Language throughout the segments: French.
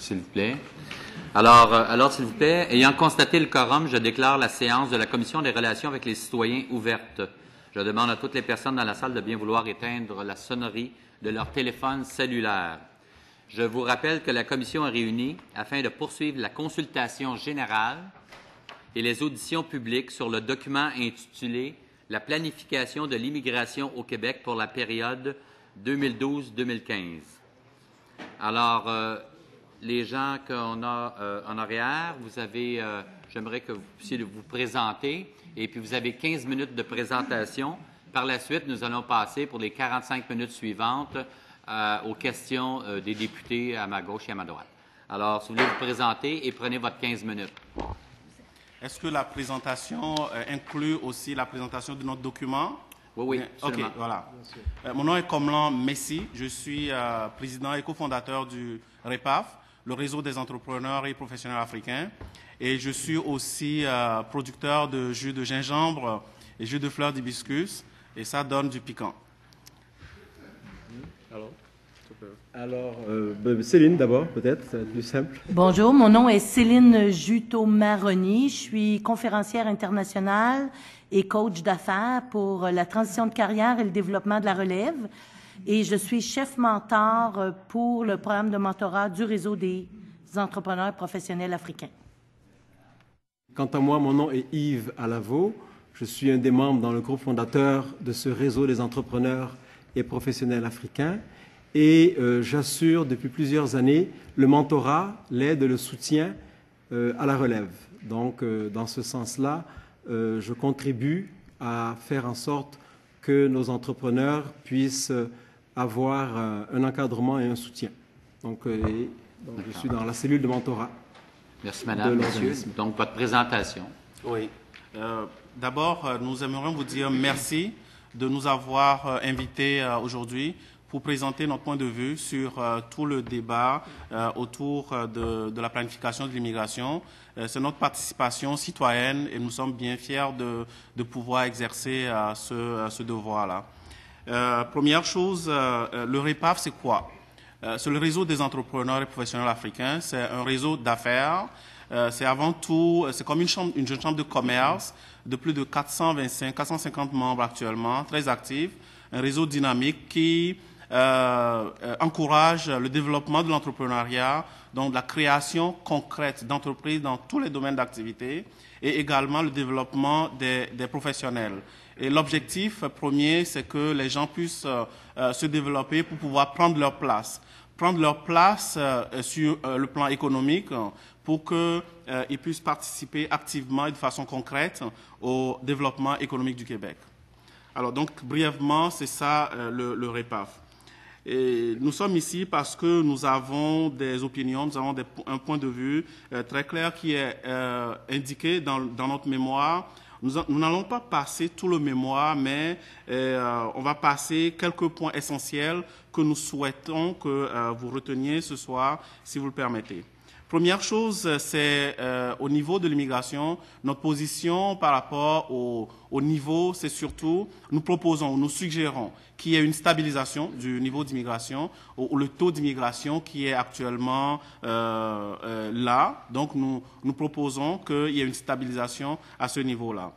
s'il vous plaît. Alors, s'il vous plaît, ayant constaté le quorum, je déclare la séance de la Commission des relations avec les citoyens ouverte. Je demande à toutes les personnes dans la salle de bien vouloir éteindre la sonnerie de leur téléphone cellulaire. Je vous rappelle que la Commission est réunie afin de poursuivre la consultation générale et les auditions publiques sur le document intitulé « La planification de l'immigration au Québec pour la période 2012-2015 ». Alors, les gens qu'on a en arrière, j'aimerais que vous puissiez vous présenter, et puis vous avez 15 minutes de présentation. Par la suite, nous allons passer pour les 45 minutes suivantes aux questions des députés à ma gauche et à ma droite. Alors, si vous voulez vous présenter et prenez votre 15 minutes. Est-ce que la présentation inclut aussi la présentation de notre document? Oui, absolument. OK, voilà. Mon nom est Komlan Messi. Je suis président et cofondateur du REPAF, le réseau des entrepreneurs et professionnels africains. Et je suis aussi producteur de jus de gingembre et jus de fleurs d'hibiscus. Et ça donne du piquant. Alors, Céline d'abord, peut-être, ça va être plus simple. Bonjour, mon nom est Céline Juteau-Maroni. Je suis conférencière internationale et coach d'affaires pour la transition de carrière et le développement de la relève. Et je suis chef mentor pour le programme de mentorat du réseau des entrepreneurs professionnels africains. Quant à moi, mon nom est Yves Alavo. Je suis un des membres dans le groupe fondateur de ce réseau des entrepreneurs et professionnels africains. Et j'assure depuis plusieurs années le mentorat, l'aide et le soutien à la relève. Donc, dans ce sens-là, je contribue à faire en sorte que nos entrepreneurs puissent avoir un encadrement et un soutien. Donc, je suis dans la cellule de mentorat. Merci, madame, monsieur. Donc, votre présentation. Oui. D'abord, nous aimerions vous dire merci de nous avoir invités aujourd'hui pour présenter notre point de vue sur tout le débat autour de la planification de l'immigration. C'est notre participation citoyenne et nous sommes bien fiers de pouvoir exercer ce devoir-là. Première chose, le REPAF, c'est quoi? C'est le réseau des entrepreneurs et professionnels africains. C'est un réseau d'affaires. C'est avant tout, c'est comme une chambre de commerce de plus de 450 membres actuellement, très actifs. Un réseau dynamique qui encourage le développement de l'entrepreneuriat, donc la création concrète d'entreprises dans tous les domaines d'activité et également le développement des professionnels. Et l'objectif premier, c'est que les gens puissent se développer pour pouvoir prendre leur place. Prendre leur place sur le plan économique pour qu'ils puissent participer activement et de façon concrète au développement économique du Québec. Alors donc, brièvement, c'est ça le REPAF. Et nous sommes ici parce que nous avons des opinions, nous avons un point de vue très clair qui est indiqué dans notre mémoire. Nous n'allons pas passer tout le mémoire, mais on va passer quelques points essentiels que nous souhaitons que vous reteniez ce soir, si vous le permettez. Première chose, c'est au niveau de l'immigration, notre position par rapport au niveau, c'est surtout, nous suggérons qu'il y ait une stabilisation du niveau d'immigration, ou le taux d'immigration qui est actuellement là. Donc, nous proposons qu'il y ait une stabilisation à ce niveau-là.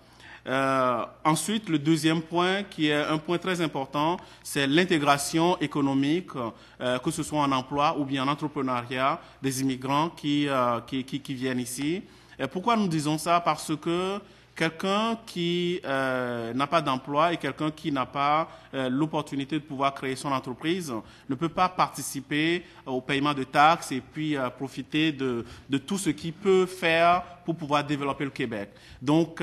Ensuite, le deuxième point, qui est un point très important, c'est l'intégration économique, que ce soit en emploi ou bien en entrepreneuriat, des immigrants qui viennent ici. Et pourquoi nous disons ça? Parce que quelqu'un qui n'a pas d'emploi et quelqu'un qui n'a pas l'opportunité de pouvoir créer son entreprise ne peut pas participer au paiement de taxes et puis profiter de tout ce qu'il peut faire pour pouvoir développer le Québec. Donc,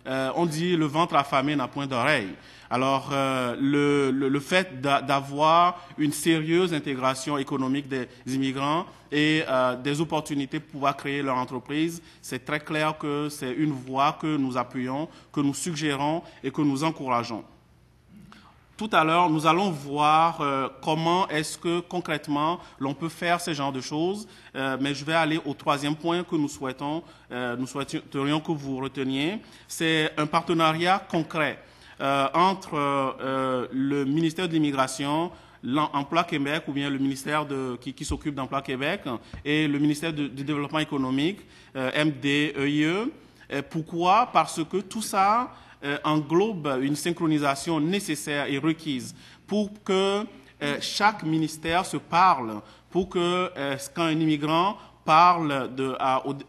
on dit le ventre affamé n'a point d'oreille. Alors, le fait d'avoir une sérieuse intégration économique des immigrants et des opportunités pour pouvoir créer leur entreprise, c'est très clair que c'est une voie que nous appuyons, que nous suggérons et que nous encourageons. Tout à l'heure, nous allons voir comment est-ce que concrètement l'on peut faire ce genre de choses, mais je vais aller au troisième point que nous souhaiterions que vous reteniez. C'est un partenariat concret entre le ministère de l'Immigration, l'Emploi Québec ou bien le ministère qui s'occupe d'Emploi Québec et le ministère du Développement économique, MDEIE. Pourquoi? Parce que tout ça englobe une synchronisation nécessaire et requise pour que chaque ministère se parle, pour que quand un immigrant parle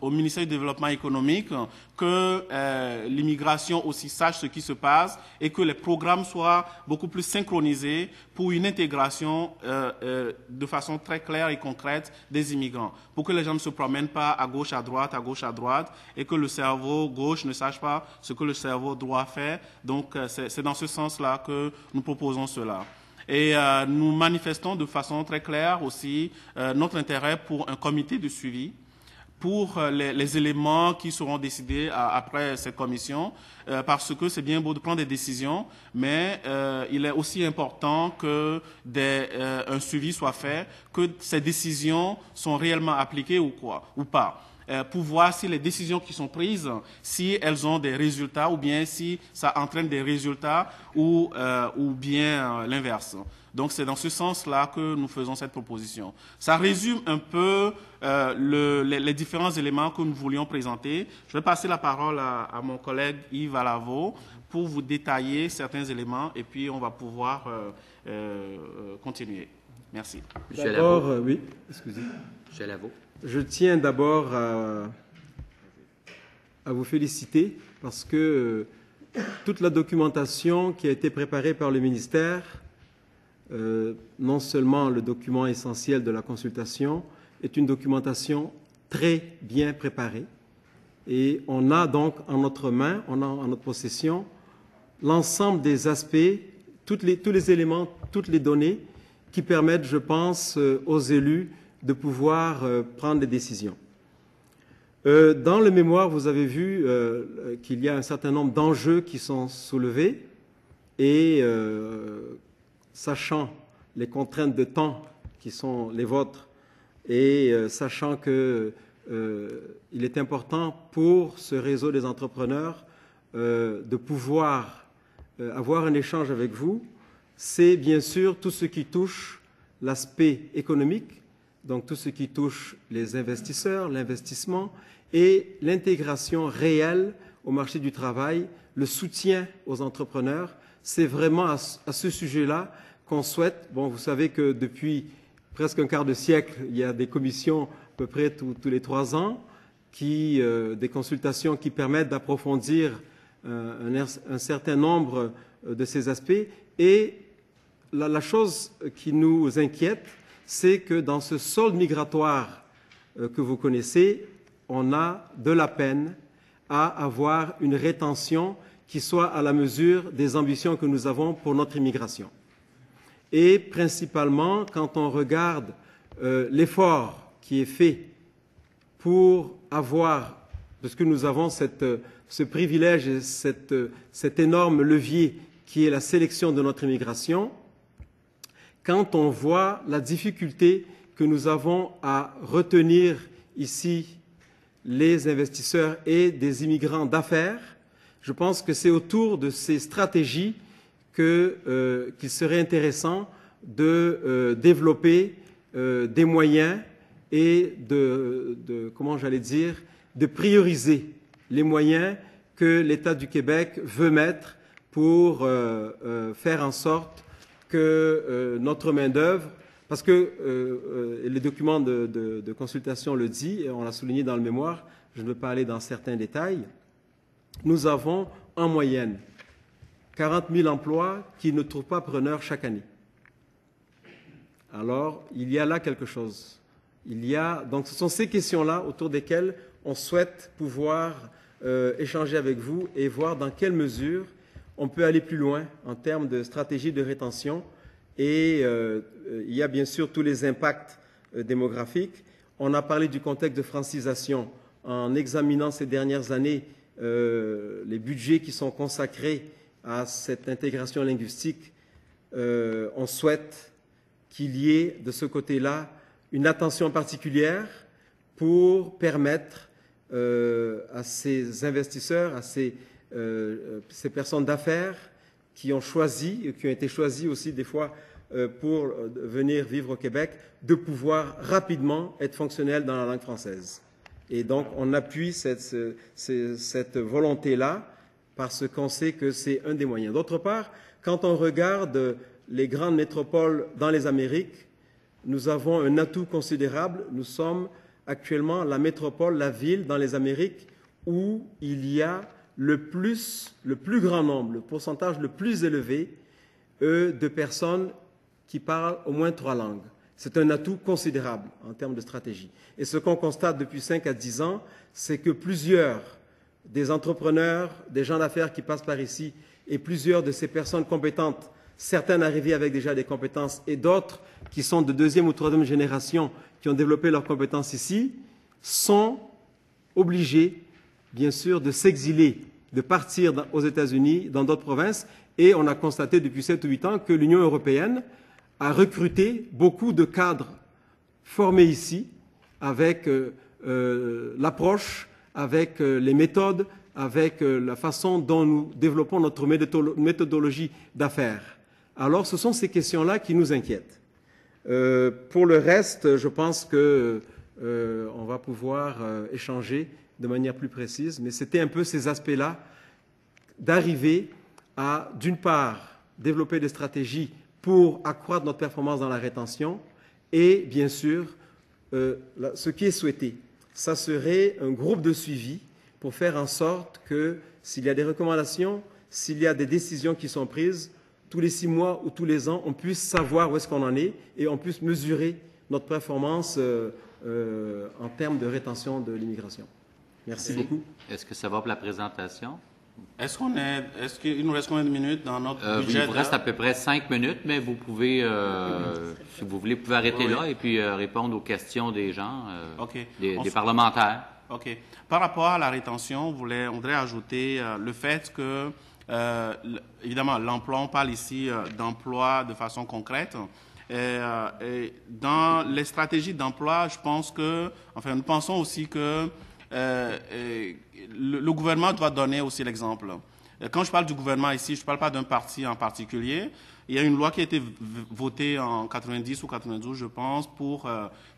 au ministère du Développement économique, que l'immigration aussi sache ce qui se passe et que les programmes soient beaucoup plus synchronisés pour une intégration de façon très claire et concrète des immigrants, pour que les gens ne se promènent pas à gauche, à droite, et que le cerveau gauche ne sache pas ce que le cerveau droit fait. Donc, c'est dans ce sens-là que nous proposons cela. Et nous manifestons de façon très claire aussi notre intérêt pour un comité de suivi, pour les éléments qui seront décidés après cette commission, parce que c'est bien beau de prendre des décisions, mais il est aussi important que un suivi soit fait, que ces décisions sont réellement appliquées ou pas. Pour voir si les décisions qui sont prises, si elles ont des résultats ou bien si ça entraîne des résultats ou bien l'inverse. Donc c'est dans ce sens-là que nous faisons cette proposition. Ça résume un peu les différents éléments que nous voulions présenter. Je vais passer la parole à mon collègue Yves Alavo pour vous détailler certains éléments et puis on va pouvoir continuer. Merci. D'abord, oui, excusez. Michel Alavo. Je tiens d'abord à vous féliciter parce que toute la documentation qui a été préparée par le ministère, non seulement le document essentiel de la consultation, est une documentation très bien préparée. Et on a donc en notre main, on a en notre possession, l'ensemble des aspects, tous les éléments, toutes les données qui permettent, je pense, aux élus de pouvoir prendre des décisions. Dans le mémoire, vous avez vu qu'il y a un certain nombre d'enjeux qui sont soulevés et sachant les contraintes de temps qui sont les vôtres et sachant qu'il est important pour ce réseau des entrepreneurs de pouvoir avoir un échange avec vous, c'est bien sûr tout ce qui touche l'aspect économique, donc tout ce qui touche les investisseurs, l'investissement et l'intégration réelle au marché du travail, le soutien aux entrepreneurs. C'est vraiment à ce sujet-là qu'on souhaite. Bon, vous savez que depuis presque un quart de siècle, il y a des commissions à peu près tous les 3 ans, des consultations qui permettent d'approfondir un certain nombre de ces aspects. Et la chose qui nous inquiète, c'est que dans ce solde migratoire que vous connaissez, on a de la peine à avoir une rétention qui soit à la mesure des ambitions que nous avons pour notre immigration. Et principalement, quand on regarde l'effort qui est fait pour avoir, parce que nous avons ce privilège et cet énorme levier qui est la sélection de notre immigration, quand on voit la difficulté que nous avons à retenir ici les investisseurs et des immigrants d'affaires, je pense que c'est autour de ces stratégies qu'il serait intéressant de développer des moyens et comment j'allais dire, de prioriser les moyens que l'État du Québec veut mettre pour faire en sorte que notre main-d'œuvre, parce que les documents de consultation le disent, et on l'a souligné dans le mémoire, je ne veux pas aller dans certains détails, nous avons en moyenne 40 000 emplois qui ne trouvent pas preneur chaque année. Alors, il y a là quelque chose. Donc, ce sont ces questions-là autour desquelles on souhaite pouvoir échanger avec vous et voir dans quelle mesure on peut aller plus loin en termes de stratégie de rétention. Et il y a bien sûr tous les impacts démographiques. On a parlé du contexte de francisation. En examinant ces dernières années les budgets qui sont consacrés à cette intégration linguistique, on souhaite qu'il y ait de ce côté-là une attention particulière pour permettre à ces investisseurs, à ces personnes d'affaires qui ont choisi, et qui ont été choisis aussi des fois pour venir vivre au Québec, de pouvoir rapidement être fonctionnel dans la langue française. Et donc, on appuie cette volonté-là parce qu'on sait que c'est un des moyens. D'autre part, quand on regarde les grandes métropoles dans les Amériques, nous avons un atout considérable. Nous sommes actuellement la métropole, la ville dans les Amériques où il y a le plus grand nombre, le pourcentage le plus élevé de personnes qui parlent au moins 3 langues. C'est un atout considérable en termes de stratégie. Et ce qu'on constate depuis 5 à 10 ans, c'est que plusieurs des entrepreneurs, des gens d'affaires qui passent par ici et plusieurs de ces personnes compétentes, certaines arrivées avec déjà des compétences et d'autres qui sont de 2e ou 3e génération qui ont développé leurs compétences ici, sont obligés, bien sûr, de s'exiler, de partir aux États-Unis, dans d'autres provinces. Et on a constaté depuis 7 ou 8 ans que l'Union européenne a recruté beaucoup de cadres formés ici avec l'approche, avec les méthodes, avec la façon dont nous développons notre méthodologie d'affaires. Alors, ce sont ces questions-là qui nous inquiètent. Pour le reste, je pense que on va pouvoir échanger de manière plus précise, mais c'était un peu ces aspects-là d'arriver à, d'une part, développer des stratégies pour accroître notre performance dans la rétention et, bien sûr, ce qui est souhaité, ça serait un groupe de suivi pour faire en sorte que s'il y a des recommandations, s'il y a des décisions qui sont prises, tous les 6 mois ou tous les ans, on puisse savoir où est-ce qu'on en est et on puisse mesurer notre performance en termes de rétention de l'immigration. Merci beaucoup. Est-ce que ça va pour la présentation? Est-ce qu'il nous reste combien de minutes dans notre budget? Il vous reste à peu près 5 minutes, mais vous pouvez, si vous voulez, vous pouvez arrêter là et puis répondre aux questions des gens, des parlementaires. OK. Par rapport à la rétention, on voudrait ajouter le fait que, évidemment, l'emploi, on parle ici d'emploi de façon concrète. Et dans les stratégies d'emploi, je pense que, enfin, nous pensons aussi que le gouvernement doit donner aussi l'exemple. Quand je parle du gouvernement ici, je ne parle pas d'un parti en particulier. Il y a une loi qui a été votée en 90 ou 92, je pense, pour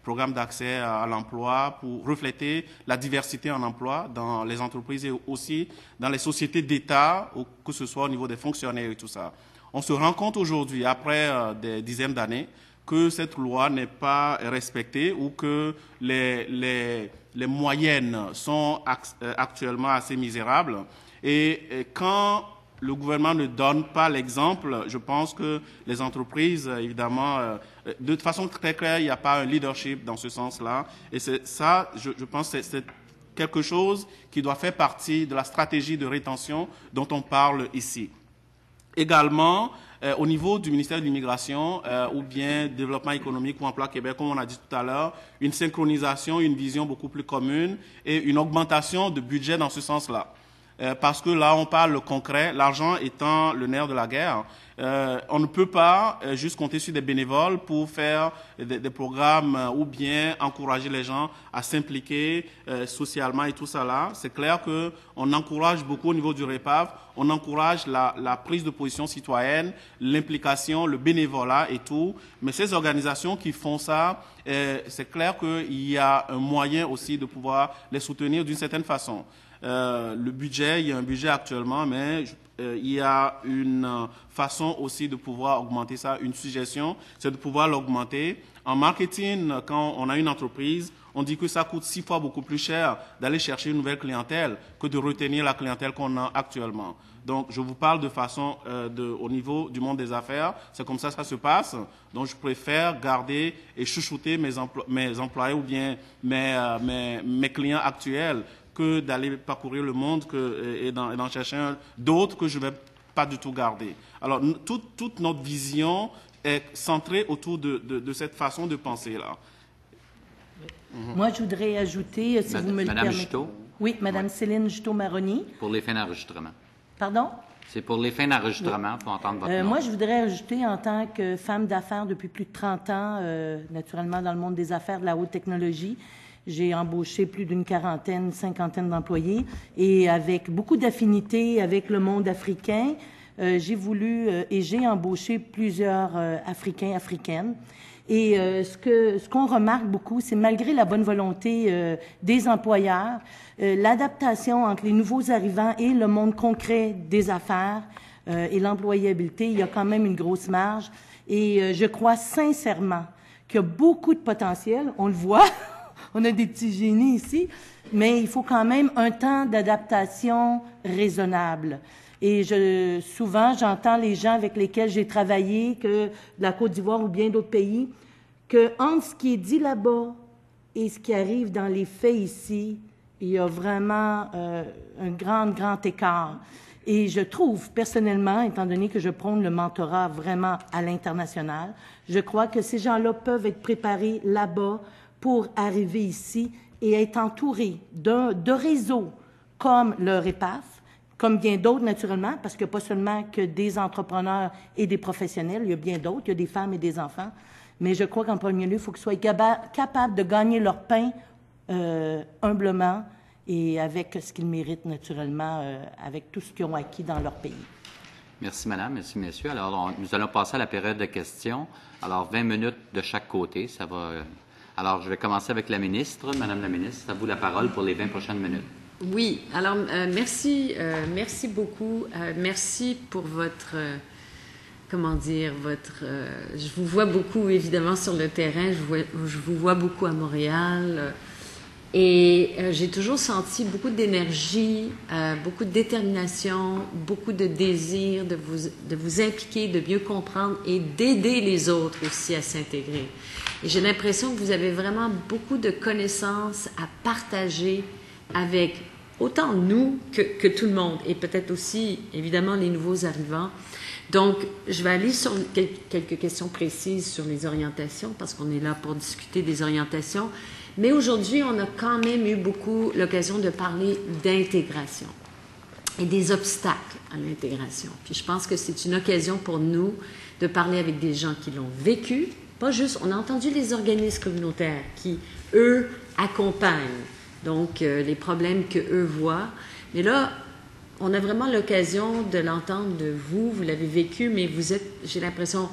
programme d'accès à l'emploi, pour refléter la diversité en emploi dans les entreprises et aussi dans les sociétés d'État, que ce soit au niveau des fonctionnaires et tout ça. On se rend compte aujourd'hui, après des dizaines d'années, que cette loi n'est pas respectée ou que les moyennes sont actuellement assez misérables. Et quand le gouvernement ne donne pas l'exemple, je pense que les entreprises, évidemment, de façon très claire, il n'y a pas un leadership dans ce sens-là. Et c'est ça, je pense que c'est quelque chose qui doit faire partie de la stratégie de rétention dont on parle ici. Également, au niveau du ministère de l'Immigration ou bien Développement économique ou Emploi Québec, comme on a dit tout à l'heure, une synchronisation, une vision beaucoup plus commune et une augmentation de budget dans ce sens-là. Parce que là, on parle le concret, l'argent étant le nerf de la guerre. On ne peut pas juste compter sur des bénévoles pour faire des programmes ou bien encourager les gens à s'impliquer socialement et tout ça là. C'est clair qu'on encourage beaucoup au niveau du REPAV, on encourage la prise de position citoyenne, l'implication, le bénévolat et tout. Mais ces organisations qui font ça, c'est clair qu'il y a un moyen aussi de pouvoir les soutenir d'une certaine façon. Le budget, il y a un budget actuellement, mais il y a une façon aussi de pouvoir augmenter ça. Une suggestion, c'est de pouvoir l'augmenter. En marketing, quand on a une entreprise, on dit que ça coûte 6 fois beaucoup plus cher d'aller chercher une nouvelle clientèle que de retenir la clientèle qu'on a actuellement. Donc, je vous parle de façon au niveau du monde des affaires. C'est comme ça que ça se passe. Donc, je préfère garder et chouchouter mes employés ou bien mes clients actuels que d'aller parcourir le monde et d'en chercher d'autres que je ne vais pas du tout garder. Alors, toute notre vision est centrée autour de cette façon de penser-là. Moi, je voudrais ajouter, si vous me le permettez. Madame Juteau? Oui, Madame Céline Juteau-Maroni. Pour les fins d'enregistrement. Pardon? C'est pour les fins d'enregistrement, pour entendre votre nom. Moi, je voudrais ajouter, en tant que femme d'affaires depuis plus de 30 ans, naturellement dans le monde des affaires, de la haute technologie, j'ai embauché plus d'une 40aine, 50aine d'employés et avec beaucoup d'affinités avec le monde africain. j'ai voulu et j'ai embauché plusieurs Africains, Africaines. Et ce qu'on remarque beaucoup, c'est malgré la bonne volonté des employeurs, l'adaptation entre les nouveaux arrivants et le monde concret des affaires et l'employabilité, il y a quand même une grosse marge. Et je crois sincèrement qu'il y a beaucoup de potentiel. On le voit, on a des petits génies ici, mais il faut quand même un temps d'adaptation raisonnable. Et souvent, j'entends les gens avec lesquels j'ai travaillé, que de la Côte d'Ivoire ou bien d'autres pays, que entre ce qui est dit là-bas et ce qui arrive dans les faits ici, il y a vraiment un grand écart. Et je trouve, personnellement, étant donné que je prône le mentorat vraiment à l'international, je crois que ces gens-là peuvent être préparés là-bas pour arriver ici et être entourés de réseaux comme le REPAF, comme bien d'autres, naturellement, parce qu'il n'y a pas seulement que des entrepreneurs et des professionnels, il y a bien d'autres, il y a des femmes et des enfants. Mais je crois qu'en premier lieu, il faut qu'ils soient capables de gagner leur pain humblement et avec ce qu'ils méritent, naturellement, avec tout ce qu'ils ont acquis dans leur pays. Merci, madame. Merci, messieurs. Alors, nous allons passer à la période de questions. Alors, 20 minutes de chaque côté. Ça va. Alors, je vais commencer avec la ministre. Madame la ministre, à vous la parole pour les 20 prochaines minutes. Oui, alors merci beaucoup. Merci pour votre, je vous vois beaucoup évidemment sur le terrain, je vous vois beaucoup à Montréal et j'ai toujours senti beaucoup d'énergie, beaucoup de détermination, beaucoup de désir de vous impliquer, de mieux comprendre et d'aider les autres aussi à s'intégrer. Et j'ai l'impression que vous avez vraiment beaucoup de connaissances à partager avec autant nous que tout le monde, et peut-être aussi, évidemment, les nouveaux arrivants. Donc, je vais aller sur quelques questions précises sur les orientations, parce qu'on est là pour discuter des orientations. Mais aujourd'hui, on a quand même eu beaucoup l'occasion de parler d'intégration et des obstacles à l'intégration. Puis je pense que c'est une occasion pour nous de parler avec des gens qui l'ont vécu. Pas juste, on a entendu les organismes communautaires qui, eux, accompagnent. Donc, les problèmes qu'eux voient. Mais là, on a vraiment l'occasion de l'entendre de vous. Vous l'avez vécu, mais vous êtes, j'ai l'impression,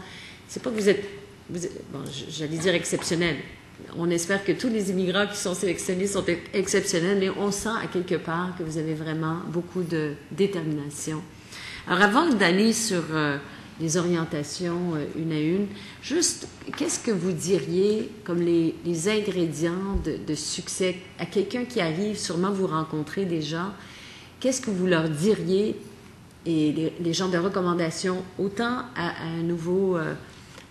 c'est pas que vous êtes bon, j'allais dire exceptionnel. On espère que tous les immigrants qui sont sélectionnés sont exceptionnels, mais on sent à quelque part que vous avez vraiment beaucoup de détermination. Alors, avant d'aller sur les orientations une à une, juste, qu'est-ce que vous diriez comme les ingrédients de succès à quelqu'un qui arrive, sûrement vous rencontrez des gens, qu'est-ce que vous leur diriez, et les gens de recommandation, autant à un nouveau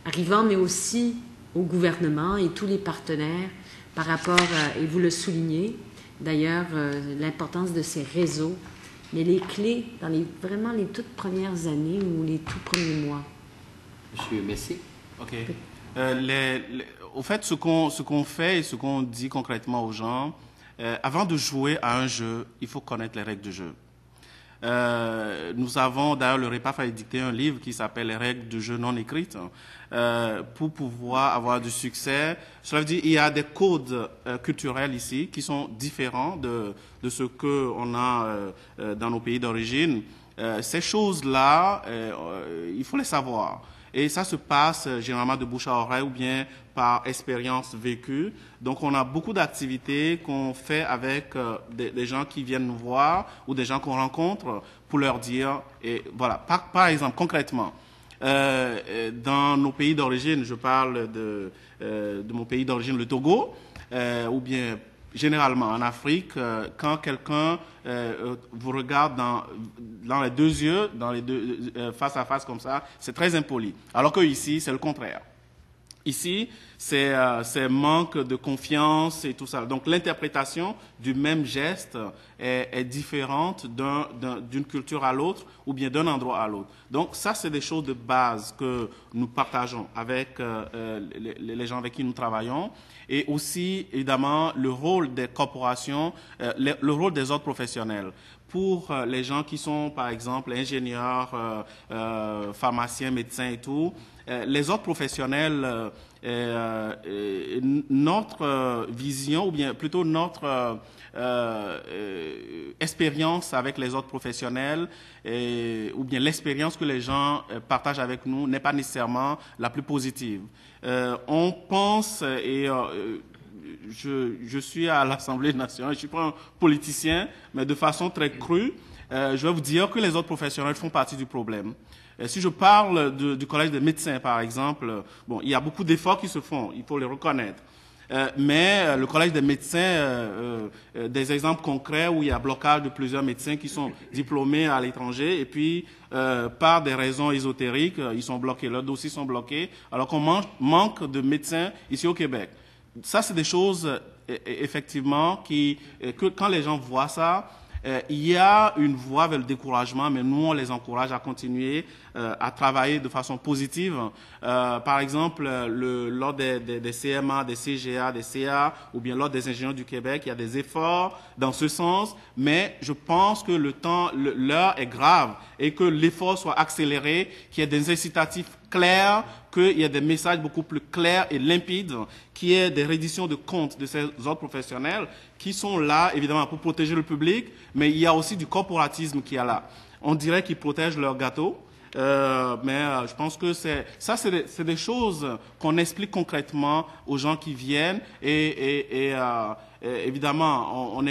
arrivant, mais aussi au gouvernement et tous les partenaires par rapport, et vous le soulignez, d'ailleurs, l'importance de ces réseaux, mais les clés dans vraiment les toutes premières années ou les tout premiers mois. Monsieur Messi. OK. Au fait, ce qu'on fait et ce qu'on dit concrètement aux gens, avant de jouer à un jeu, il faut connaître les règles du jeu. Nous avons, d'ailleurs, le REPAF a édicté un livre qui s'appelle « Les règles du jeu non écrites » pour pouvoir avoir du succès. Cela veut dire qu'il y a des codes culturels ici qui sont différents de ce qu'on a dans nos pays d'origine. Ces choses-là, il faut les savoir. Et ça se passe généralement de bouche à oreille ou bien par expérience vécue. Donc, on a beaucoup d'activités qu'on fait avec des gens qui viennent nous voir ou des gens qu'on rencontre pour leur dire, et voilà, par exemple, concrètement, dans nos pays d'origine, je parle de mon pays d'origine, le Togo, ou bien généralement en Afrique, quand quelqu'un vous regarde dans les deux yeux, face à face comme ça, c'est très impoli. Alors que ici, c'est le contraire. Ici, c'est manque de confiance et tout ça. Donc, l'interprétation du même geste est différente d'une culture à l'autre ou bien d'un endroit à l'autre. Donc, ça, c'est des choses de base que nous partageons avec les gens avec qui nous travaillons. Et aussi, évidemment, le rôle des corporations, le rôle des autres professionnels. Pour les gens qui sont, par exemple, ingénieurs, pharmaciens, médecins et tout, les ordres professionnels, notre vision, ou bien plutôt notre expérience avec les ordres professionnels, ou bien l'expérience que les gens partagent avec nous n'est pas nécessairement la plus positive. On pense, je suis à l'Assemblée nationale, je ne suis pas un politicien, mais de façon très crue, je vais vous dire que les ordres professionnels font partie du problème. Si je parle du Collège des médecins, par exemple, bon, il y a beaucoup d'efforts qui se font, il faut les reconnaître. Mais le Collège des médecins, des exemples concrets où il y a blocage de plusieurs médecins qui sont diplômés à l'étranger et puis par des raisons ésotériques, ils sont bloqués, leurs dossiers sont bloqués, alors qu'on manque de médecins ici au Québec. Ça, c'est des choses, effectivement, que quand les gens voient ça, il y a une voie vers le découragement, mais nous, on les encourage à continuer à travailler de façon positive. Par exemple, lors des CMA, des CGA, des CA, ou bien lors des ingénieurs du Québec, il y a des efforts dans ce sens, mais je pense que l'heure est grave et que l'effort soit accéléré, qu'il y ait des incitatifs clairs, qu'il y ait des messages beaucoup plus clairs et limpides, qu'il y ait des redditions de comptes de ces ordres professionnels qui sont là, évidemment, pour protéger le public, mais il y a aussi du corporatisme qui est là. On dirait qu'ils protègent leur gâteau, mais je pense que c'est des choses qu'on explique concrètement aux gens qui viennent et évidemment,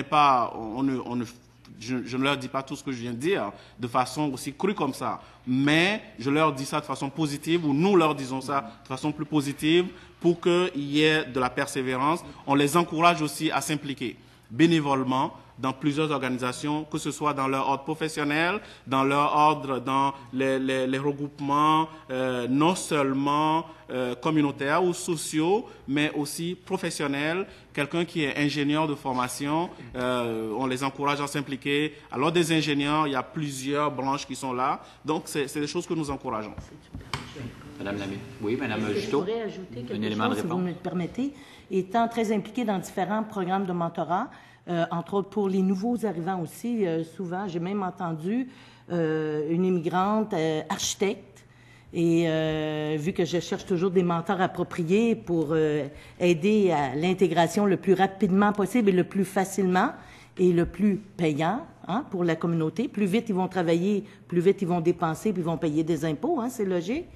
je ne leur dis pas tout ce que je viens de dire de façon aussi crue comme ça, mais je leur dis ça de façon positive, ou nous leur disons ça de façon plus positive pour qu'il y ait de la persévérance. On les encourage aussi à s'impliquer bénévolement dans plusieurs organisations, que ce soit dans leur ordre professionnel, dans leur ordre, dans les regroupements non seulement communautaires ou sociaux, mais aussi professionnels. Quelqu'un qui est ingénieur de formation, on les encourage à s'impliquer. Alors des ingénieurs, il y a plusieurs branches qui sont là. Donc, c'est des choses que nous encourageons. Madame Lamé. Oui, Madame Juteau. Je pourrais ajouter quelque élément de chose, si vous réponse. me le permettez. Étant très impliquée dans différents programmes de mentorat, entre autres pour les nouveaux arrivants aussi, souvent, j'ai même entendu une immigrante architecte, et vu que je cherche toujours des mentors appropriés pour aider à l'intégration le plus rapidement possible et le plus facilement et le plus payant pour la communauté. Plus vite ils vont travailler, plus vite ils vont dépenser, puis ils vont payer des impôts, c'est logique.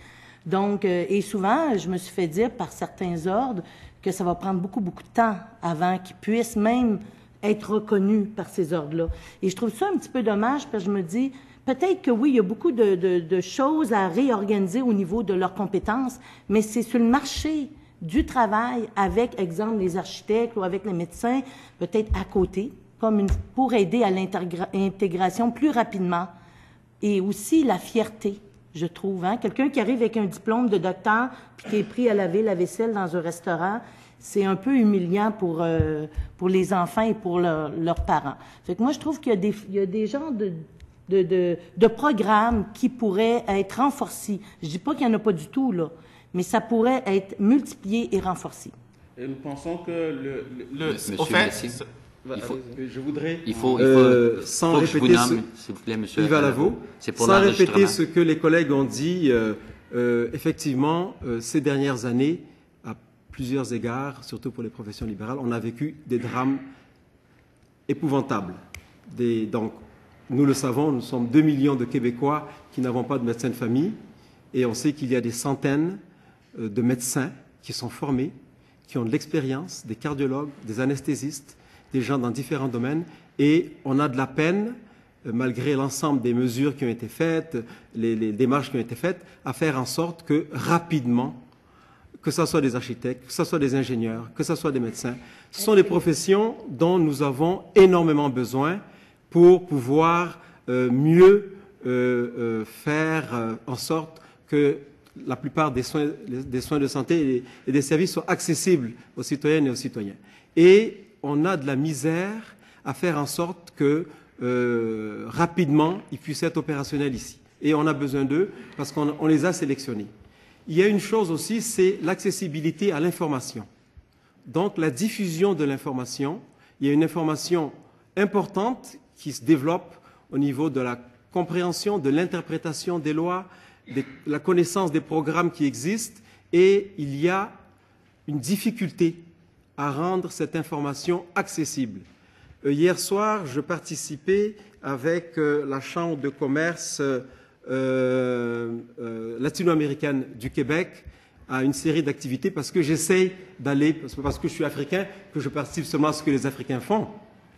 Donc, et souvent, je me suis fait dire par certains ordres que ça va prendre beaucoup, beaucoup de temps avant qu'ils puissent même être reconnus par ces ordres-là. Et je trouve ça un petit peu dommage parce que je me dis, peut-être que oui, il y a beaucoup de choses à réorganiser au niveau de leurs compétences, mais c'est sur le marché du travail avec, exemple, les architectes ou avec les médecins, peut-être à côté, pour aider à l'intégration plus rapidement. Et aussi la fierté, je trouve. Quelqu'un qui arrive avec un diplôme de docteur puis qui est pris à laver la vaisselle dans un restaurant, c'est un peu humiliant pour les enfants et pour leurs parents. Fait que moi, je trouve qu'il y a des genres de programmes qui pourraient être renforcés. Je dis pas qu'il n'y en a pas du tout, là, mais ça pourrait être multiplié et renforcé. Et nous pensons que Monsieur Je voudrais, sans répéter s'il vous plaît, Monsieur Yves Alavo, sans répéter ce que les collègues ont dit, effectivement, ces dernières années, à plusieurs égards, surtout pour les professions libérales, on a vécu des drames épouvantables. Donc, nous le savons, nous sommes 2 millions de Québécois qui n'avons pas de médecin de famille, et on sait qu'il y a des centaines de médecins qui sont formés, qui ont de l'expérience, des cardiologues, des anesthésistes, des gens dans différents domaines, et on a de la peine, malgré l'ensemble des mesures qui ont été faites, les démarches qui ont été faites, à faire en sorte que rapidement, que ce soit des architectes, que ce soit des ingénieurs, que ce soit des médecins, ce sont des professions dont nous avons énormément besoin pour pouvoir mieux faire en sorte que la plupart des soins de santé et des services soient accessibles aux citoyennes et aux citoyens. Et on a de la misère à faire en sorte que rapidement ils puissent être opérationnels ici. Et on a besoin d'eux parce qu'on les a sélectionnés. Il y a une chose aussi, c'est l'accessibilité à l'information. Donc la diffusion de l'information, il y a une information importante qui se développe au niveau de la compréhension, de l'interprétation des lois, la connaissance des programmes qui existent et il y a une difficulté à rendre cette information accessible. Hier soir, je participais avec la Chambre de commerce latino-américaine du Québec à une série d'activités parce que j'essaie d'aller, parce que je suis africain, que je participe seulement à ce que les Africains font.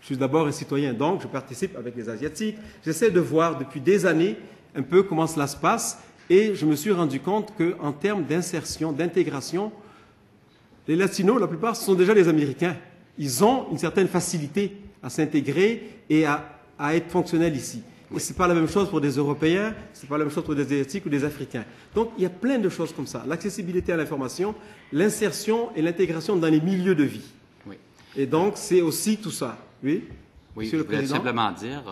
Je suis d'abord un citoyen, donc je participe avec les Asiatiques. J'essaie de voir depuis des années un peu comment cela se passe et je me suis rendu compte qu'en termes d'insertion, d'intégration, les Latinos, la plupart, ce sont déjà les Américains. Ils ont une certaine facilité à s'intégrer et à être fonctionnels ici. Et ce n'est pas la même chose pour des Européens, ce n'est pas la même chose pour des Asiatiques ou des Africains. Donc, il y a plein de choses comme ça. L'accessibilité à l'information, l'insertion et l'intégration dans les milieux de vie. Oui. Et donc, c'est aussi tout ça. Oui, oui, Monsieur je le voulais Président. simplement dire,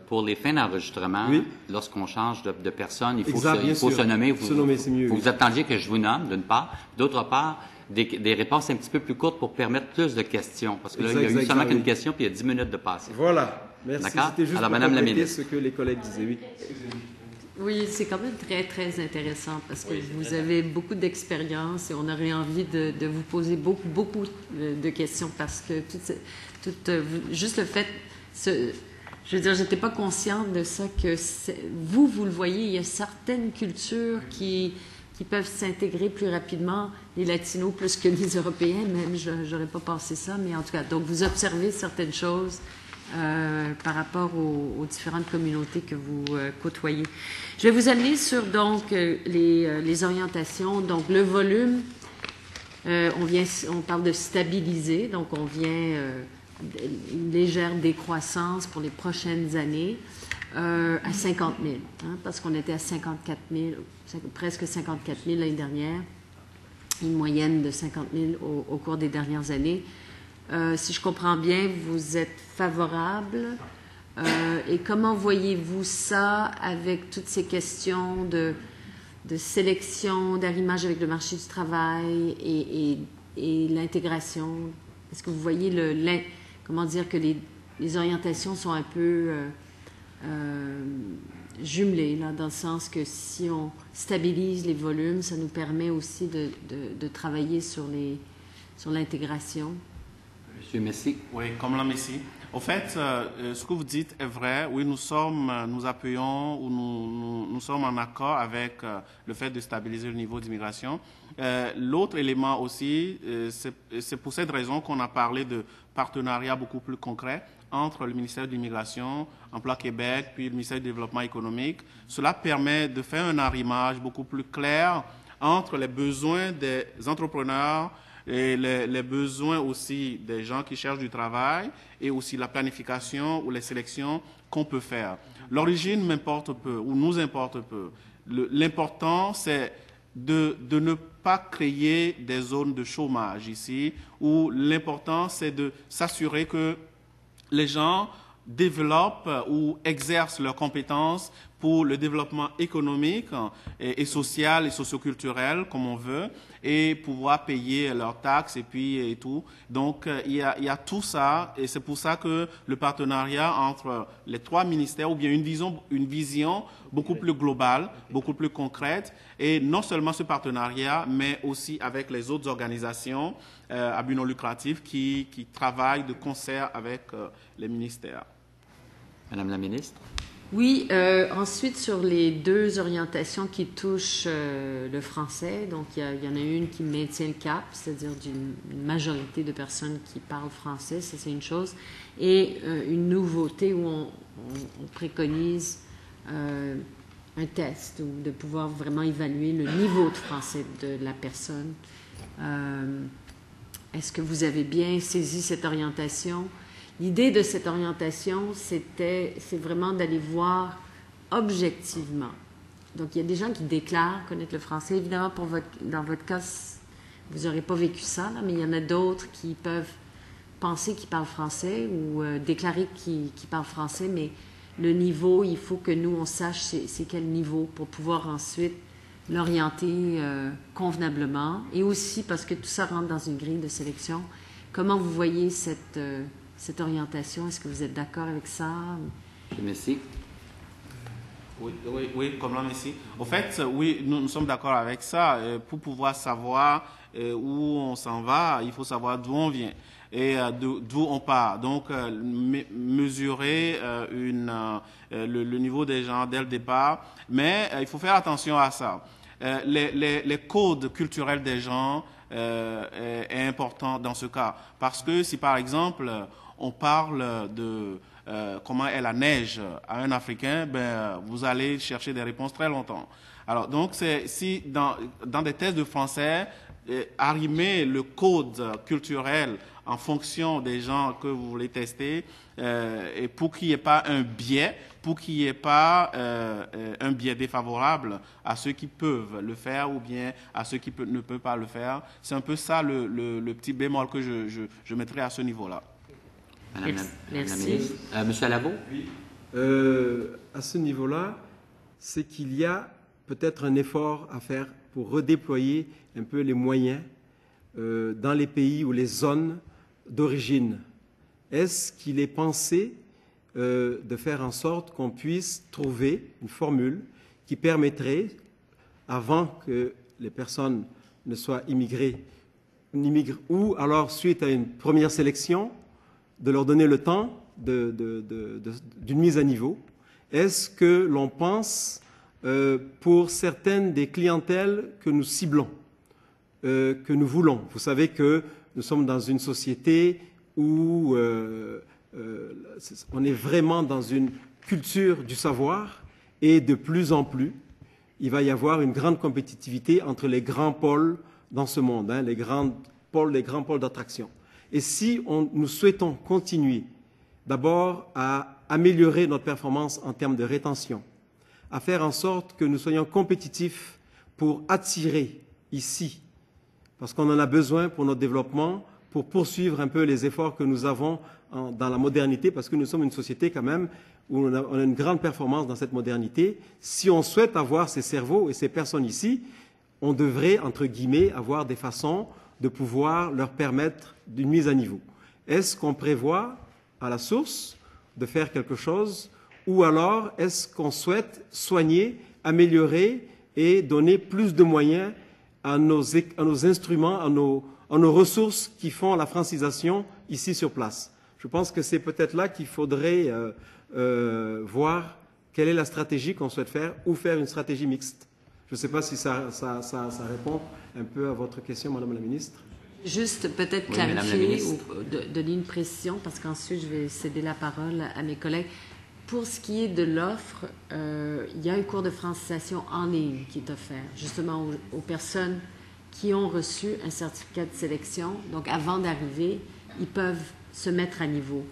pour les fins d'enregistrement, lorsqu'on change de personne, il faut, se nommer. Il faut que vous attendiez que je vous nomme, d'une part. D'autre part, des réponses un petit peu plus courtes pour permettre plus de questions. Parce que là, il y a eu seulement qu'une question, puis il y a 10 minutes de passé. Voilà. Merci. C'était juste Alors, pour Madame la compléter ministre. ce que les collègues disaient. Oui. Oui, c'est quand même très, très intéressant parce que vous avez beaucoup d'expérience et on aurait envie de vous poser beaucoup de questions parce que juste le fait, je veux dire, j'étais pas consciente de ça, que vous le voyez, il y a certaines cultures qui peuvent s'intégrer plus rapidement, les Latinos plus que les Européens, même, j'aurais pas pensé ça, mais en tout cas, donc vous observez certaines choses par rapport aux différentes communautés que vous côtoyez. Je vais vous amener sur donc les orientations. Donc le volume, on parle de stabiliser, donc on vient une légère décroissance pour les prochaines années à 50 000, hein, parce qu'on était à 54 000, presque 54 000 l'année dernière, une moyenne de 50 000 au cours des dernières années. Si je comprends bien, vous êtes favorable. Et comment voyez-vous ça avec toutes ces questions de sélection, d'arrimage avec le marché du travail et l'intégration? Est-ce que vous voyez comment dire que les orientations sont un peu jumelées, là, dans le sens que si on stabilise les volumes, ça nous permet aussi de travailler sur l'intégration? Monsieur Messi. Oui, comme la Messi. Au fait, ce que vous dites est vrai. Oui, nous appuyons ou nous sommes en accord avec le fait de stabiliser le niveau d'immigration. L'autre élément aussi, c'est pour cette raison qu'on a parlé de partenariat beaucoup plus concret entre le ministère de l'Immigration, Emploi Québec, puis le ministère du Développement économique. Cela permet de faire un arrimage beaucoup plus clair entre les besoins des entrepreneurs et les besoins aussi des gens qui cherchent du travail et aussi la planification ou les sélections qu'on peut faire. L'origine m'importe peu ou nous importe peu. L'important, c'est de ne pas créer des zones de chômage ici, où l'important, c'est de s'assurer que les gens développent ou exercent leurs compétences pour le développement économique et social et socioculturel, comme on veut, et pouvoir payer leurs taxes et tout. Donc, il y a tout ça, et c'est pour ça que le partenariat entre les trois ministères, ou bien une vision beaucoup plus globale, beaucoup plus concrète, et non seulement ce partenariat, mais aussi avec les autres organisations à but non lucratif qui travaillent de concert avec les ministères. Madame la ministre. Oui, ensuite, sur les deux orientations qui touchent le français, donc il y en a une qui maintient le cap, c'est-à-dire d'une majorité de personnes qui parlent français, ça c'est une chose, et une nouveauté où on préconise un test, ou de pouvoir vraiment évaluer le niveau de français de la personne. Est-ce que vous avez bien saisi cette orientation? L'idée de cette orientation, c'est vraiment d'aller voir objectivement. Donc, il y a des gens qui déclarent connaître le français. Évidemment, dans votre cas, vous n'aurez pas vécu ça, là, mais il y en a d'autres qui peuvent penser qu'ils parlent français ou déclarer qu'ils parlent français, mais le niveau, il faut que nous, on sache c'est quel niveau pour pouvoir ensuite l'orienter convenablement. Et aussi, parce que tout ça rentre dans une grille de sélection, comment vous voyez cette orientation? Est-ce que vous êtes d'accord avec ça? Merci. Oui, comme l'homme ici. Au fait, oui, nous sommes d'accord avec ça. Pour pouvoir savoir où on s'en va, il faut savoir d'où on vient et d'où on part. Donc, mesurer le niveau des gens dès le départ. Mais il faut faire attention à ça. Les codes culturels des gens est important dans ce cas. Parce que si, par exemple, on parle de comment est la neige à un Africain, vous allez chercher des réponses très longtemps. Alors, donc, si dans des tests de français, arrimer le code culturel en fonction des gens que vous voulez tester, et pour qu'il n'y ait pas un biais, pour qu'il n'y ait pas un biais défavorable à ceux qui peuvent le faire ou bien à ceux qui ne peuvent pas le faire. C'est un peu ça le petit bémol que je mettrais à ce niveau-là. Madame la Merci. ministre. Monsieur Alabo? Oui. À ce niveau-là, c'est qu'il y a peut-être un effort à faire pour redéployer un peu les moyens dans les pays ou les zones d'origine. Est-ce qu'il est pensé de faire en sorte qu'on puisse trouver une formule qui permettrait, avant que les personnes ne soient immigrées, ou alors suite à une première sélection, de leur donner le temps d'une mise à niveau? Est-ce que l'on pense pour certaines des clientèles que nous ciblons, que nous voulons? Vous savez que nous sommes dans une société où on est vraiment dans une culture du savoir et de plus en plus, il va y avoir une grande compétitivité entre les grands pôles dans ce monde, les grands pôles d'attraction. Et si nous souhaitons continuer d'abord à améliorer notre performance en termes de rétention, à faire en sorte que nous soyons compétitifs pour attirer ici, parce qu'on en a besoin pour notre développement, pour poursuivre un peu les efforts que nous avons dans la modernité, parce que nous sommes une société quand même où on a une grande performance dans cette modernité. Si on souhaite avoir ces cerveaux et ces personnes ici, on devrait, entre guillemets, avoir des façons de pouvoir leur permettre d'une mise à niveau. Est-ce qu'on prévoit à la source de faire quelque chose, ou alors est-ce qu'on souhaite soigner, améliorer et donner plus de moyens à nos instruments, à nos ressources qui font la francisation ici sur place? Je pense que c'est peut-être là qu'il faudrait voir quelle est la stratégie qu'on souhaite faire, ou faire une stratégie mixte. Je ne sais pas si ça répond un peu à votre question, Madame la Ministre. Juste peut-être Oui, clarifier ou donner une précision, parce qu'ensuite je vais céder la parole à mes collègues. Pour ce qui est de l'offre, il y a un cours de francisation en ligne qui est offert justement aux personnes qui ont reçu un certificat de sélection. Donc avant d'arriver, ils peuvent se mettre à niveau.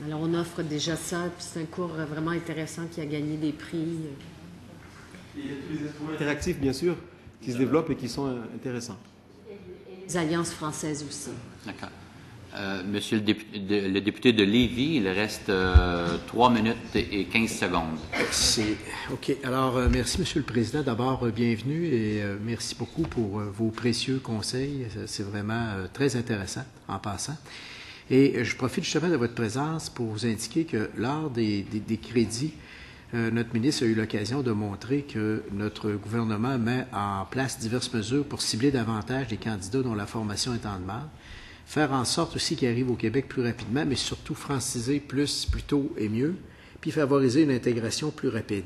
Alors on offre déjà ça, puis c'est un cours vraiment intéressant qui a gagné des prix. Il y a tous les instruments interactifs, bien sûr, qui se développent et qui sont intéressants. Les alliances françaises aussi. D'accord. Monsieur le député de Lévis, il reste 3 minutes et 15 secondes. OK. Alors, merci, Monsieur le Président. D'abord, bienvenue et merci beaucoup pour vos précieux conseils. C'est vraiment très intéressant en passant. Et je profite justement de votre présence pour vous indiquer que lors des crédits, notre ministre a eu l'occasion de montrer que notre gouvernement met en place diverses mesures pour cibler davantage les candidats dont la formation est en demande, faire en sorte aussi qu'ils arrivent au Québec plus rapidement, mais surtout franciser plus tôt et mieux, puis favoriser une intégration plus rapide.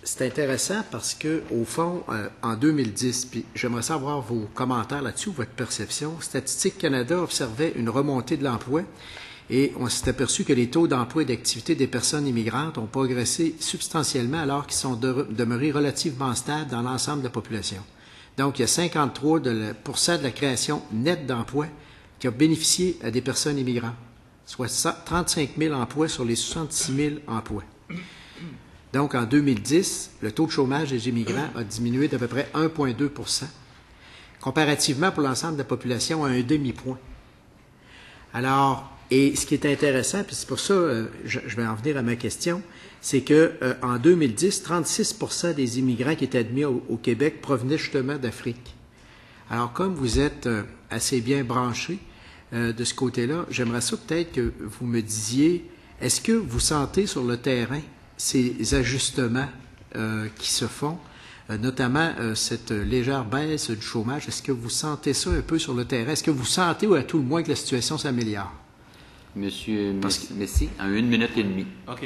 C'est intéressant parce que, au fond, en 2010, puis j'aimerais savoir vos commentaires là-dessus, votre perception, Statistique Canada observait une remontée de l'emploi. Et on s'est aperçu que les taux d'emploi et d'activité des personnes immigrantes ont progressé substantiellement alors qu'ils sont demeurés relativement stables dans l'ensemble de la population. Donc, il y a 53 % de la création nette d'emplois qui a bénéficié à des personnes immigrantes, soit 35 000 emplois sur les 66 000 emplois. Donc, en 2010, le taux de chômage des immigrants a diminué d'à peu près 1,2 %, comparativement pour l'ensemble de la population à un demi-point. Alors, et ce qui est intéressant, puis c'est pour ça, je vais en venir à ma question, c'est que en 2010, 36 % des immigrants qui étaient admis au Québec provenaient justement d'Afrique. Alors, comme vous êtes assez bien branché de ce côté-là, j'aimerais ça peut-être que vous me disiez, est-ce que vous sentez sur le terrain ces ajustements qui se font, notamment cette légère baisse du chômage, est-ce que vous sentez ça un peu sur le terrain? Est-ce que vous sentez, ou à tout le moins, que la situation s'améliore? Monsieur Messi, en 1 minute et demie. OK.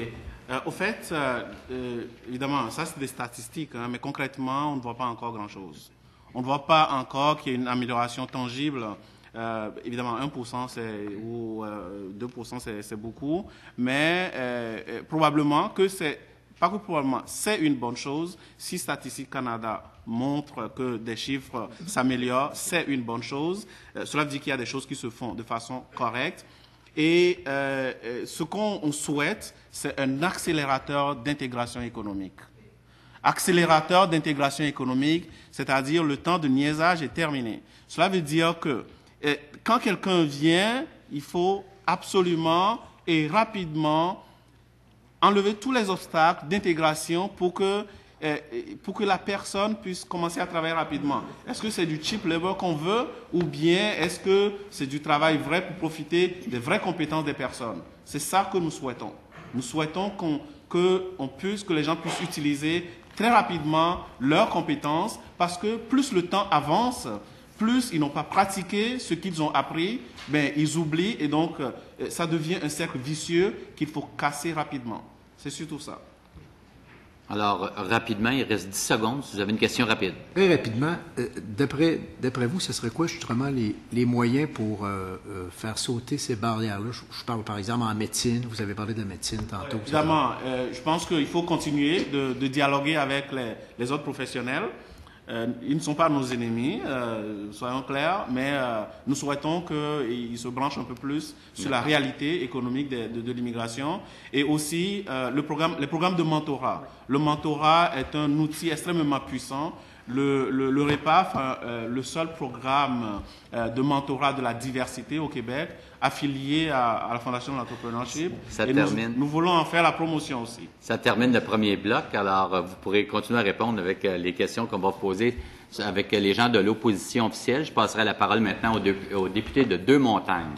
Au fait, évidemment, ça c'est des statistiques, hein, mais concrètement, on ne voit pas encore grand-chose. On ne voit pas encore qu'il y ait une amélioration tangible. Évidemment, 1% ou 2% c'est beaucoup, mais probablement que pas que probablement, c'est une bonne chose. Si Statistique Canada montre que des chiffres s'améliorent, c'est une bonne chose. Cela veut dire qu'il y a des choses qui se font de façon correcte. Et ce qu'on souhaite, c'est un accélérateur d'intégration économique. Accélérateur d'intégration économique, c'est-à-dire le temps de niaisage est terminé. Cela veut dire que quand quelqu'un vient, il faut absolument et rapidement enlever tous les obstacles d'intégration pour que la personne puisse commencer à travailler rapidement. Est-ce que c'est du cheap labor qu'on veut ou bien est-ce que c'est du travail vrai pour profiter des vraies compétences des personnes? C'est ça que nous souhaitons. Nous souhaitons que les gens puissent utiliser très rapidement leurs compétences parce que plus le temps avance, plus ils n'ont pas pratiqué ce qu'ils ont appris, ils oublient et donc ça devient un cercle vicieux qu'il faut casser rapidement. C'est surtout ça. Alors, rapidement, il reste 10 secondes si vous avez une question rapide. Très rapidement, d'après vous, ce serait quoi justement les moyens pour faire sauter ces barrières-là? Je parle par exemple en médecine, vous avez parlé de la médecine tantôt. Évidemment, je pense qu'il faut continuer de dialoguer avec les autres professionnels. Ils ne sont pas nos ennemis, soyons clairs, mais nous souhaitons qu'ils se branchent un peu plus sur la réalité économique de l'immigration et aussi les programmes de mentorat. Le mentorat est un outil extrêmement puissant. Le REPAF, le seul programme de mentorat de la diversité au Québec, affilié à la Fondation de l'entrepreneurship. Nous voulons en faire la promotion aussi. Ça termine le premier bloc. Alors, vous pourrez continuer à répondre avec les questions qu'on va poser avec les gens de l'opposition officielle. Je passerai la parole maintenant au député de Deux-Montagnes.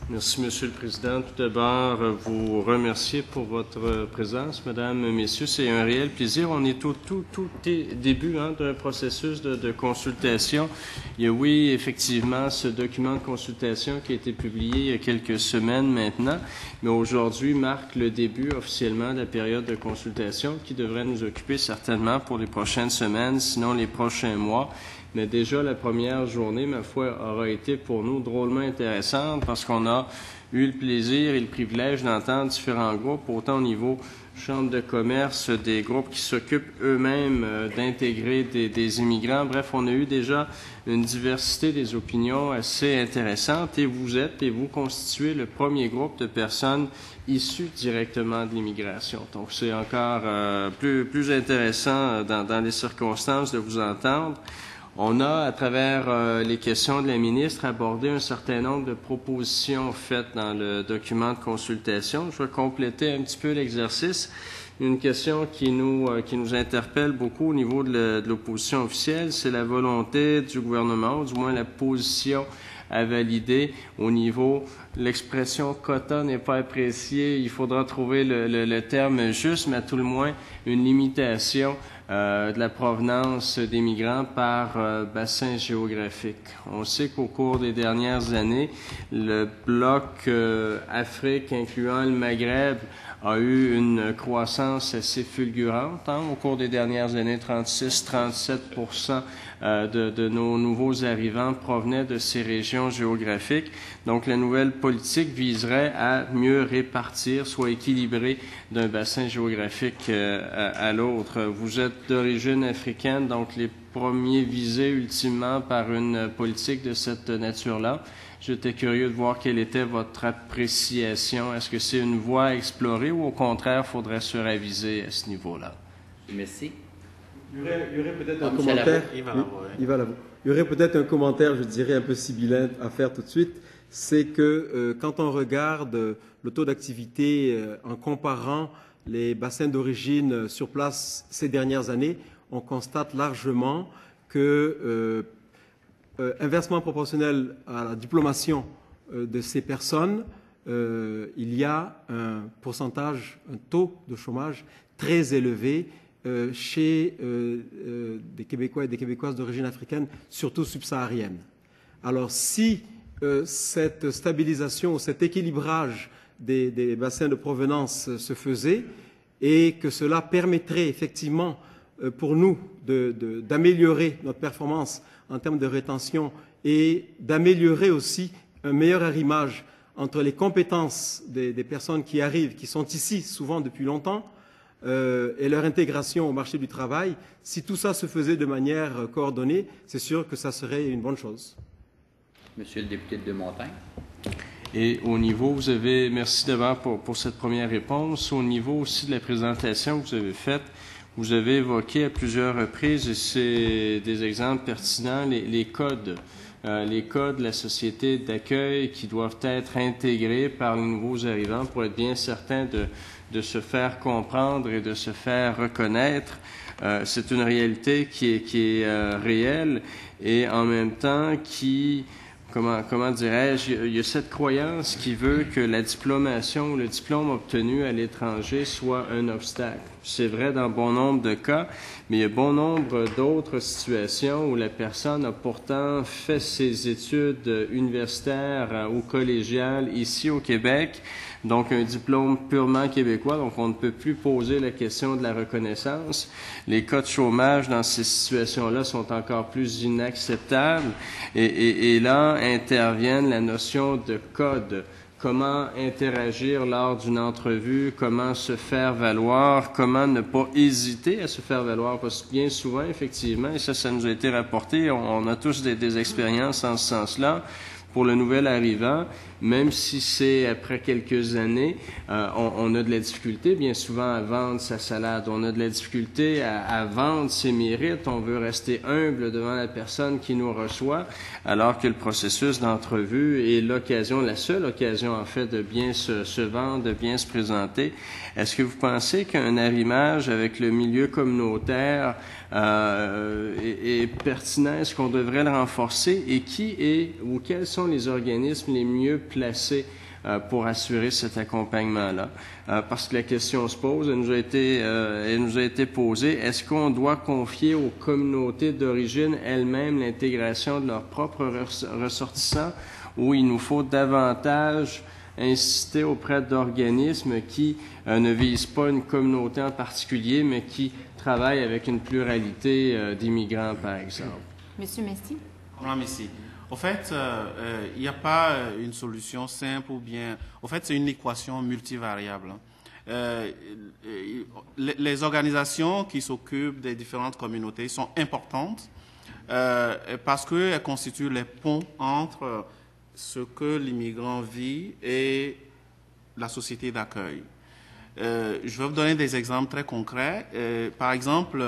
Merci, Monsieur le Président. Tout d'abord, vous remercier pour votre présence, Mesdames, Messieurs. C'est un réel plaisir. On est au tout début d'un processus de consultation. Il y a, oui, effectivement, ce document de consultation qui a été publié il y a quelques semaines maintenant, mais aujourd'hui marque le début officiellement de la période de consultation qui devrait nous occuper certainement pour les prochaines semaines, sinon les prochains mois. Mais déjà, la première journée, ma foi, aura été pour nous drôlement intéressante parce qu'on a eu le plaisir et le privilège d'entendre différents groupes, autant au niveau chambre de commerce, des groupes qui s'occupent eux-mêmes d'intégrer des immigrants. Bref, on a eu déjà une diversité des opinions assez intéressante et vous constituez le premier groupe de personnes issues directement de l'immigration. Donc, c'est encore plus intéressant dans les circonstances de vous entendre. On a, à travers les questions de la ministre, abordé un certain nombre de propositions faites dans le document de consultation. Je vais compléter un petit peu l'exercice. Une question qui nous interpelle beaucoup au niveau de l'opposition officielle, c'est la volonté du gouvernement, ou du moins la position à valider au niveau. L'expression quota n'est pas appréciée. Il faudra trouver le terme juste, mais à tout le moins une limitation de la provenance des migrants par bassin géographique. On sait qu'au cours des dernières années, le bloc Afrique, incluant le Maghreb, a eu une croissance assez fulgurante. Au cours des dernières années, 36-37% de nos nouveaux arrivants provenaient de ces régions géographiques. Donc, la nouvelle politique viserait à mieux répartir, soit équilibrer d'un bassin géographique à l'autre. Vous êtes d'origine africaine, donc les premiers visés ultimement par une politique de cette nature-là. J'étais curieux de voir quelle était votre appréciation. Est-ce que c'est une voie à explorer ou au contraire, il faudrait se raviser à ce niveau-là? Merci. Il y aurait peut-être un commentaire. Il y aurait peut-être un commentaire, je dirais, un peu sibyllin à faire tout de suite. C'est que quand on regarde le taux d'activité en comparant les bassins d'origine sur place ces dernières années, on constate largement que inversement proportionnel à la diplomation de ces personnes, il y a un taux de chômage très élevé chez des Québécois et des Québécoises d'origine africaine, surtout subsaharienne. Alors si cette stabilisation ou cet équilibrage des bassins de provenance se faisait et que cela permettrait effectivement pour nous d'améliorer notre performance en termes de rétention et d'améliorer aussi un meilleur arrimage entre les compétences des personnes qui arrivent, qui sont ici souvent depuis longtemps, et leur intégration au marché du travail, si tout ça se faisait de manière coordonnée, c'est sûr que ça serait une bonne chose. Monsieur le député de Deux-Montagnes. Et au niveau, merci d'abord pour cette première réponse. Au niveau aussi de la présentation que vous avez faite, vous avez évoqué à plusieurs reprises, et c'est des exemples pertinents, les codes. Les codes de la société d'accueil qui doivent être intégrés par les nouveaux arrivants pour être bien certains de se faire comprendre et de se faire reconnaître. C'est une réalité qui est réelle et en même temps qui, comment dirais-je, il y a cette croyance qui veut que la diplomation, le diplôme obtenu à l'étranger soit un obstacle. C'est vrai dans bon nombre de cas, mais il y a bon nombre d'autres situations où la personne a pourtant fait ses études universitaires ou collégiales ici au Québec, donc un diplôme purement québécois, donc on ne peut plus poser la question de la reconnaissance. Les cas de chômage dans ces situations-là sont encore plus inacceptables et là interviennent la notion de code. Comment interagir lors d'une entrevue, comment se faire valoir, comment ne pas hésiter à se faire valoir, parce que bien souvent, effectivement, et ça nous a été rapporté, on a tous des expériences en ce sens-là, pour le nouvel arrivant, même si c'est après quelques années, on a de la difficulté bien souvent à vendre sa salade, on a de la difficulté à vendre ses mérites, on veut rester humble devant la personne qui nous reçoit, alors que le processus d'entrevue est l'occasion, la seule occasion en fait de bien se vendre, de bien se présenter. Est-ce que vous pensez qu'un arrimage avec le milieu communautaire est pertinent? Est-ce qu'on devrait le renforcer? Et quels sont les organismes les mieux placés pour assurer cet accompagnement-là? Parce que la question se pose, elle nous a été posée. Est-ce qu'on doit confier aux communautés d'origine elles-mêmes l'intégration de leurs propres ressortissants, ou il nous faut davantage insister auprès d'organismes qui ne visent pas une communauté en particulier, mais qui travaillent avec une pluralité d'immigrants, par exemple? Monsieur Messi. Madame Messi. En fait, il n'y a pas une solution simple ou bien... En fait, c'est une équation multivariable. Les organisations qui s'occupent des différentes communautés sont importantes parce qu'elles constituent les ponts entre ce que l'immigrant vit et la société d'accueil. Je vais vous donner des exemples très concrets. Par exemple,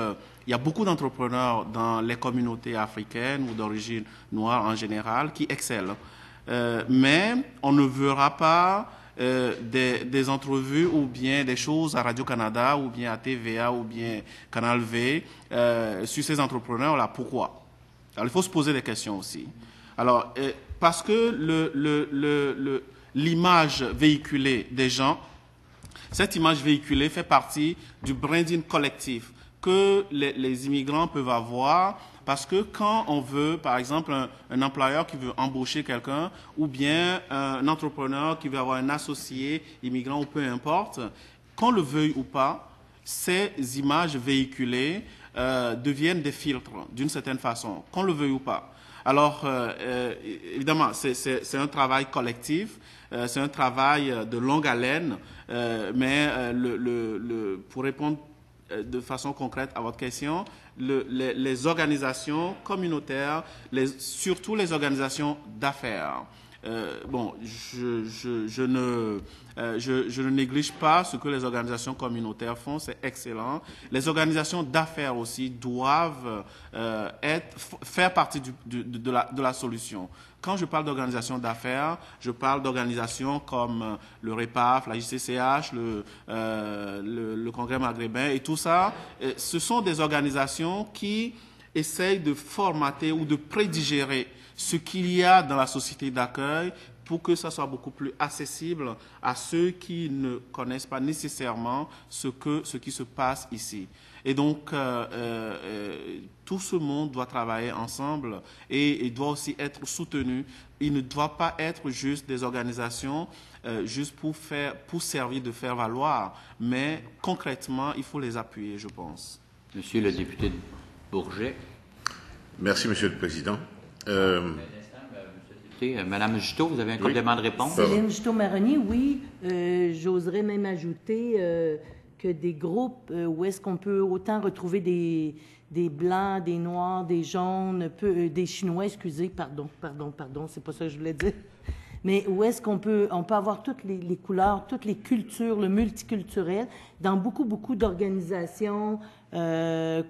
il y a beaucoup d'entrepreneurs dans les communautés africaines ou d'origine noire en général qui excellent. Mais on ne verra pas des entrevues ou bien des choses à Radio-Canada ou bien à TVA ou bien Canal V sur ces entrepreneurs-là. Pourquoi? Alors, il faut se poser des questions aussi. Alors, parce que l'image véhiculée des gens, cette image véhiculée fait partie du branding collectif que les immigrants peuvent avoir, parce que quand on veut, par exemple, un employeur qui veut embaucher quelqu'un, ou bien un entrepreneur qui veut avoir un associé immigrant ou peu importe, qu'on le veuille ou pas, ces images véhiculées deviennent des filtres d'une certaine façon, qu'on le veuille ou pas. Alors, évidemment, c'est un travail collectif, c'est un travail de longue haleine, mais pour répondre de façon concrète à votre question, les organisations communautaires, surtout les organisations d'affaires, je ne néglige pas ce que les organisations communautaires font, c'est excellent. Les organisations d'affaires aussi doivent faire partie de la solution. Quand je parle d'organisations d'affaires, je parle d'organisations comme le REPAF, la JCCH, le Congrès maghrébin et tout ça. Ce sont des organisations qui essayent de formater ou de prédigérer ce qu'il y a dans la société d'accueil pour que ça soit beaucoup plus accessible à ceux qui ne connaissent pas nécessairement ce qui se passe ici. Et donc, tout ce monde doit travailler ensemble et il doit aussi être soutenu. Il ne doit pas être juste des organisations juste pour servir de faire valoir, mais concrètement, il faut les appuyer, je pense. Monsieur le député de Bourget. Merci, Monsieur le Président. Madame Juteau, vous avez un complément de réponse? Céline Juteau-Maroni, oui. J'oserais même ajouter que des groupes où est-ce qu'on peut autant retrouver des Blancs, des Noirs, des Jaunes, des Chinois, excusez, pardon, c'est pas ça que je voulais dire. Mais où est-ce qu'on peut avoir toutes les couleurs, toutes les cultures, le multiculturel, dans beaucoup d'organisations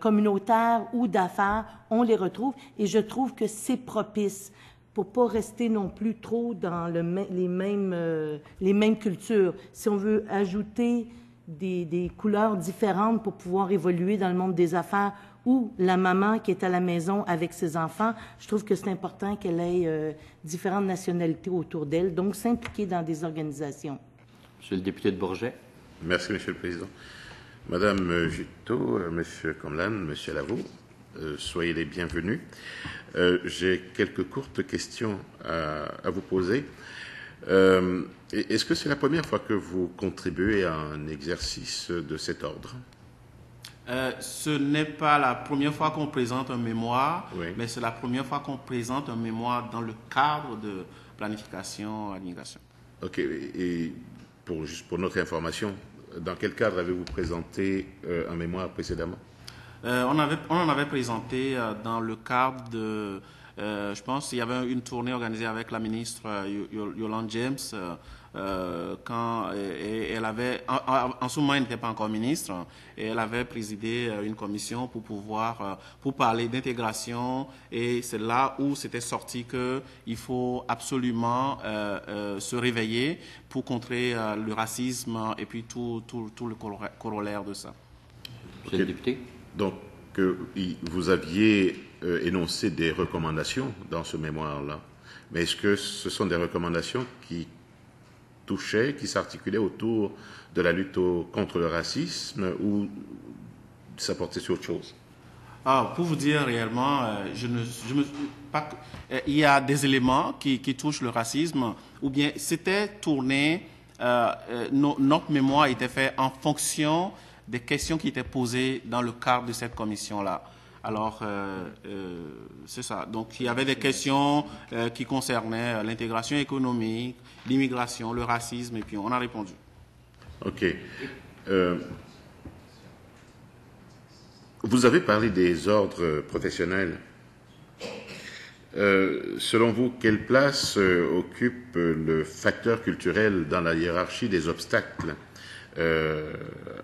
communautaires ou d'affaires, on les retrouve. Et je trouve que c'est propice pour pas rester non plus trop dans les mêmes cultures. Si on veut ajouter des couleurs différentes pour pouvoir évoluer dans le monde des affaires, ou la maman qui est à la maison avec ses enfants, je trouve que c'est important qu'elle ait différentes nationalités autour d'elle, donc s'impliquer dans des organisations. Monsieur le député de Bourget. Merci, Monsieur le Président. Madame Juteau, Monsieur Comlan, Monsieur Lavaux, soyez les bienvenus. J'ai quelques courtes questions à vous poser. Est-ce que c'est la première fois que vous contribuez à un exercice de cet ordre? Ce n'est pas la première fois qu'on présente un mémoire, oui, mais c'est la première fois qu'on présente un mémoire dans le cadre de planification à l'immigration. OK. Et juste pour notre information, dans quel cadre avez-vous présenté un mémoire précédemment? On en avait présenté dans le cadre de... je pense qu'il y avait une tournée organisée avec la ministre Yolande James quand elle avait, en ce moment elle n'était pas encore ministre, et elle avait présidé une commission pour parler d'intégration, et c'est là où c'était sorti qu'il faut absolument se réveiller pour contrer le racisme et puis tout le corollaire de ça. Monsieur le député. Donc, vous aviez énoncé des recommandations dans ce mémoire-là, mais est-ce que ce sont des recommandations qui s'articulaient autour de la lutte contre le racisme ou ça portait sur autre chose? Pour vous dire réellement, il y a des éléments qui touchent le racisme, ou bien c'était tourné, notre mémoire était fait en fonction des questions qui étaient posées dans le cadre de cette commission-là. Alors, c'est ça. Donc, il y avait des questions qui concernaient l'intégration économique, l'immigration, le racisme, et puis on a répondu. OK. Vous avez parlé des ordres professionnels. Selon vous, quelle place occupe le facteur culturel dans la hiérarchie des obstacles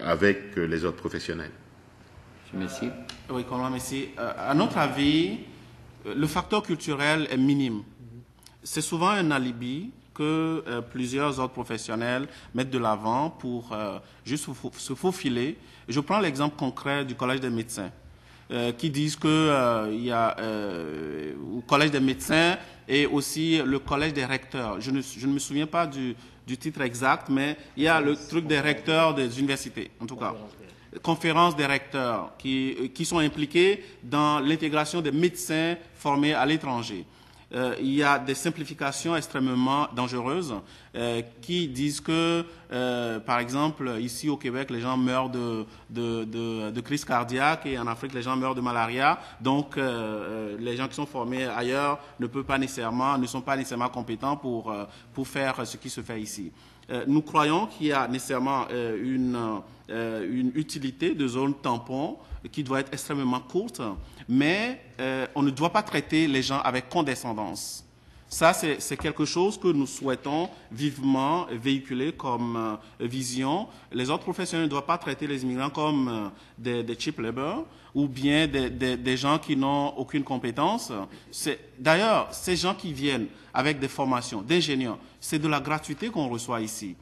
avec les ordres professionnels? Monsieur Messier. Oui, Colin Messier. À notre avis, le facteur culturel est minime. C'est souvent un alibi que plusieurs ordres professionnels mettent de l'avant pour juste se faufiler. Je prends l'exemple concret du Collège des médecins, qui disent qu'il y a au Collège des médecins et aussi le Collège des recteurs. Je ne me souviens pas du titre exact, mais il y a le truc des recteurs des universités, en tout cas. Conférences des recteurs qui sont impliqués dans l'intégration des médecins formés à l'étranger. Il y a des simplifications extrêmement dangereuses qui disent que, par exemple, ici au Québec, les gens meurent de crise cardiaque et en Afrique, les gens meurent de malaria. Donc, les gens qui sont formés ailleurs ne sont pas nécessairement compétents pour faire ce qui se fait ici. Nous croyons qu'il y a nécessairement une utilité de zone tampon qui doit être extrêmement courte, mais on ne doit pas traiter les gens avec condescendance. Ça, c'est quelque chose que nous souhaitons vivement véhiculer comme vision. Les autres professionnels ne doivent pas traiter les immigrants comme des cheap labor ou bien des gens qui n'ont aucune compétence. D'ailleurs, ces gens qui viennent avec des formations d'ingénieurs, c'est de la gratuité qu'on reçoit ici.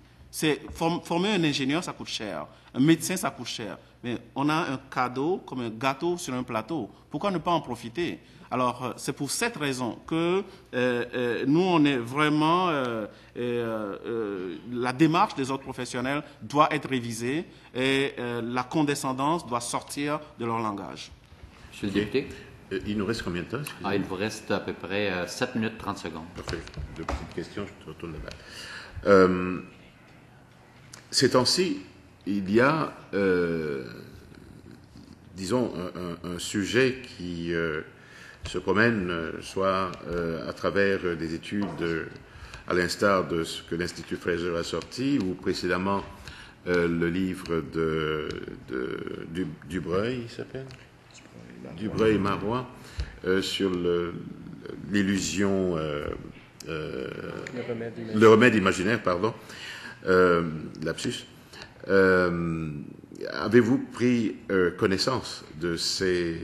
Former un ingénieur, ça coûte cher. Un médecin, ça coûte cher. Mais on a un cadeau comme un gâteau sur un plateau. Pourquoi ne pas en profiter? Alors, c'est pour cette raison que nous, on est vraiment... la démarche des autres professionnels doit être révisée et la condescendance doit sortir de leur langage. Monsieur le député. Il nous reste combien de temps? Il vous reste à peu près 7 minutes 30 secondes. Parfait. Deux petites questions, je te retourne là-bas. Ces temps-ci, il y a, disons, un sujet qui se promène, soit à travers des études, à l'instar de ce que l'Institut Fraser a sorti, ou précédemment le livre de Dubreuil, il s'appelle Dubreuil et Marois, sur l'illusion, le remède imaginaire, pardon, lapsus. Avez-vous pris connaissance de ces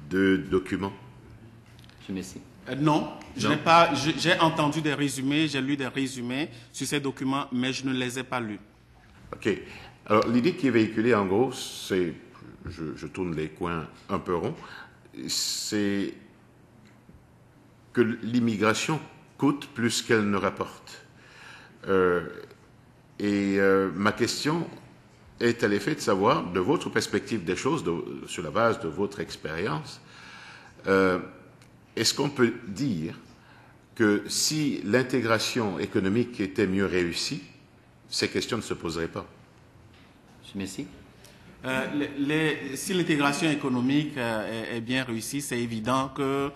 deux documents? Monsieur Messi. Non, je n'ai pas. J'ai entendu des résumés, j'ai lu des résumés sur ces documents, mais je ne les ai pas lus. OK. Alors, l'idée qui est véhiculée, en gros, c'est, je tourne les coins un peu ronds, c'est que l'immigration coûte plus qu'elle ne rapporte. Ma question est à l'effet de savoir, de votre perspective des choses, sur la base de votre expérience, est-ce qu'on peut dire que si l'intégration économique était mieux réussie, ces questions ne se poseraient pas? Monsieur Messi. Si l'intégration économique est bien réussie, c'est évident qu'il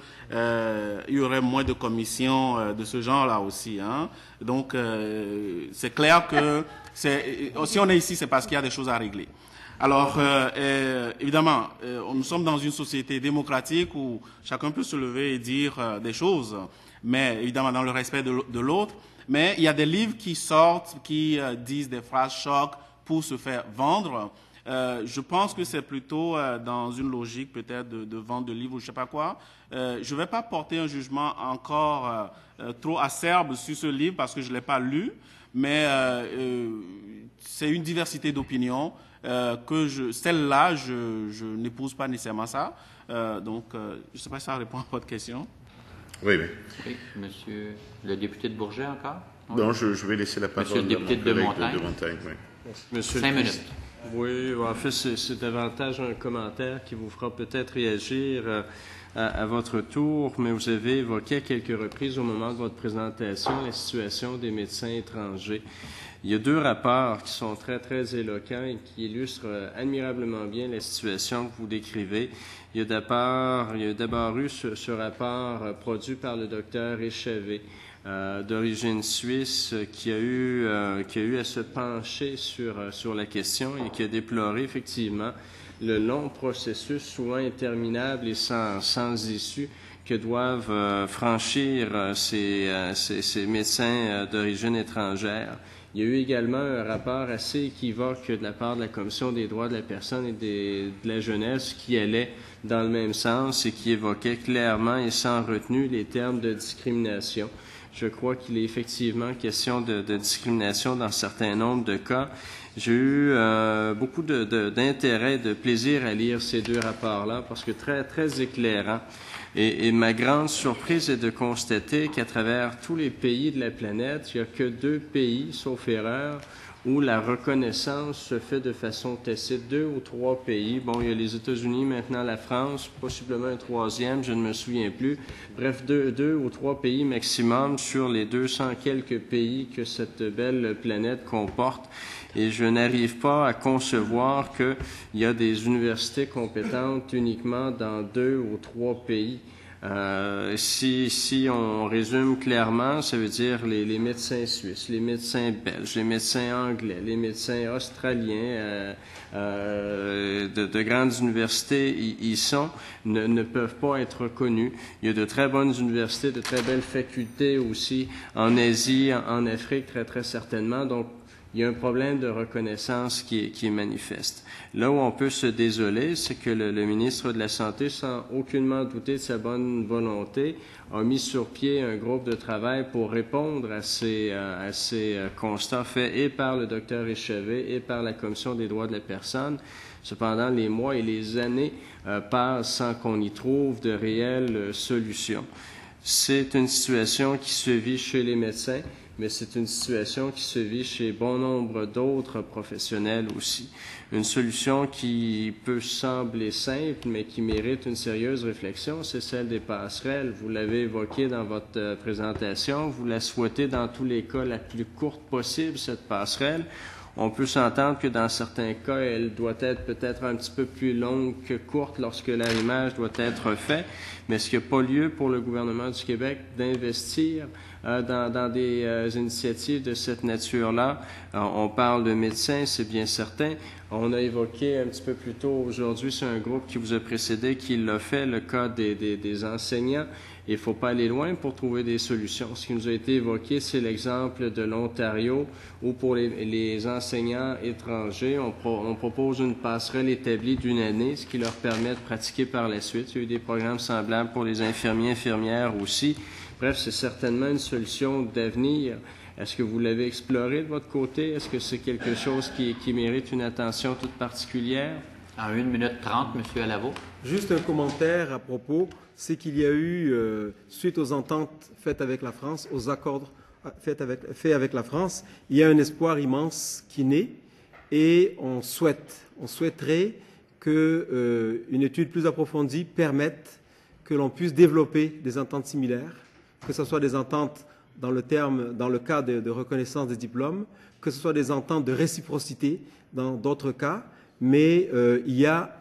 y aurait moins de commissions de ce genre-là aussi. Hein. Donc, c'est clair que si on est ici, c'est parce qu'il y a des choses à régler. Alors, évidemment, nous sommes dans une société démocratique où chacun peut se lever et dire des choses, mais évidemment dans le respect de l'autre. Mais il y a des livres qui sortent, qui disent des phrases chocs pour se faire vendre. Je pense que c'est plutôt dans une logique peut-être de vente de livres ou je ne sais pas quoi. Je ne vais pas porter un jugement encore trop acerbe sur ce livre parce que je ne l'ai pas lu, mais c'est une diversité d'opinions celle-là, je n'épouse pas nécessairement ça. Donc, je ne sais pas si ça répond à votre question. Oui. Oui, monsieur le député de Bourget encore? Non, je vais laisser la parole monsieur le député de Montagne. Oui. Monsieur 5 minutes. Oui, en fait, c'est davantage un commentaire qui vous fera peut-être réagir à votre tour, mais vous avez évoqué à quelques reprises au moment de votre présentation la situation des médecins étrangers. Il y a deux rapports qui sont très, très éloquents et qui illustrent admirablement bien la situation que vous décrivez. Il y a d'abord eu ce rapport produit par le docteur Échevé, d'origine suisse, qui a eu à se pencher sur la question et qui a déploré effectivement le long processus, souvent interminable et sans issue, que doivent franchir ces médecins d'origine étrangère. Il y a eu également un rapport assez équivoque de la part de la Commission des droits de la personne et de la jeunesse qui allait dans le même sens et qui évoquait clairement et sans retenue les termes de discrimination. Je crois qu'il est effectivement question de discrimination dans certains nombres de cas. J'ai eu beaucoup d'intérêt, de plaisir à lire ces deux rapports-là parce que très, très éclairants. Et ma grande surprise est de constater qu'à travers tous les pays de la planète, il n'y a que 2 pays, sauf erreur, où la reconnaissance se fait de façon tacite. 2 ou 3 pays. Bon, il y a les États-Unis, maintenant la France, possiblement un troisième, je ne me souviens plus. Bref, 2 ou 3 pays maximum sur les 200 quelques pays que cette belle planète comporte. Et je n'arrive pas à concevoir qu'il y a des universités compétentes uniquement dans 2 ou 3 pays. Si on résume clairement, ça veut dire les médecins suisses, les médecins belges, les médecins anglais, les médecins australiens de grandes universités y sont, ne peuvent pas être reconnus. Il y a de très bonnes universités, de très belles facultés aussi en Asie, en Afrique, très très certainement. Donc, il y a un problème de reconnaissance qui est manifeste. Là où on peut se désoler, c'est que le ministre de la Santé, sans aucunement douter de sa bonne volonté, a mis sur pied un groupe de travail pour répondre à ces constats faits et par le Dr Échevé et par la Commission des droits de la personne. Cependant, les mois et les années passent sans qu'on y trouve de réelles solutions. C'est une situation qui se vit chez les médecins, mais c'est une situation qui se vit chez bon nombre d'autres professionnels aussi. Une solution qui peut sembler simple, mais qui mérite une sérieuse réflexion, c'est celle des passerelles. Vous l'avez évoqué dans votre présentation, vous la souhaitez dans tous les cas la plus courte possible, cette passerelle. On peut s'entendre que dans certains cas, elle doit être peut-être un petit peu plus longue que courte lorsque l'arrimage doit être fait, mais est-ce qu'il n'y a pas lieu pour le gouvernement du Québec d'investir dans des initiatives de cette nature-là? On parle de médecins, c'est bien certain. On a évoqué un petit peu plus tôt aujourd'hui, c'est un groupe qui vous a précédé qui l'a fait, le cas des enseignants. Il ne faut pas aller loin pour trouver des solutions. Ce qui nous a été évoqué, c'est l'exemple de l'Ontario, où pour les enseignants étrangers, on propose une passerelle établie d'une année, ce qui leur permet de pratiquer par la suite. Il y a eu des programmes semblables pour les infirmiers, infirmières aussi. Bref, c'est certainement une solution d'avenir. Est-ce que vous l'avez exploré de votre côté? Est-ce que c'est quelque chose qui mérite une attention toute particulière? En 1 minute 30, M. Alavo. Juste un commentaire à propos, c'est qu'il y a eu, suite aux ententes faites avec la France, aux accords faits avec la France, il y a un espoir immense qui naît et on souhaiterait qu'une étude plus approfondie permette que l'on puisse développer des ententes similaires, que ce soit des ententes dans le cas de reconnaissance des diplômes, que ce soit des ententes de réciprocité dans d'autres cas, mais il y a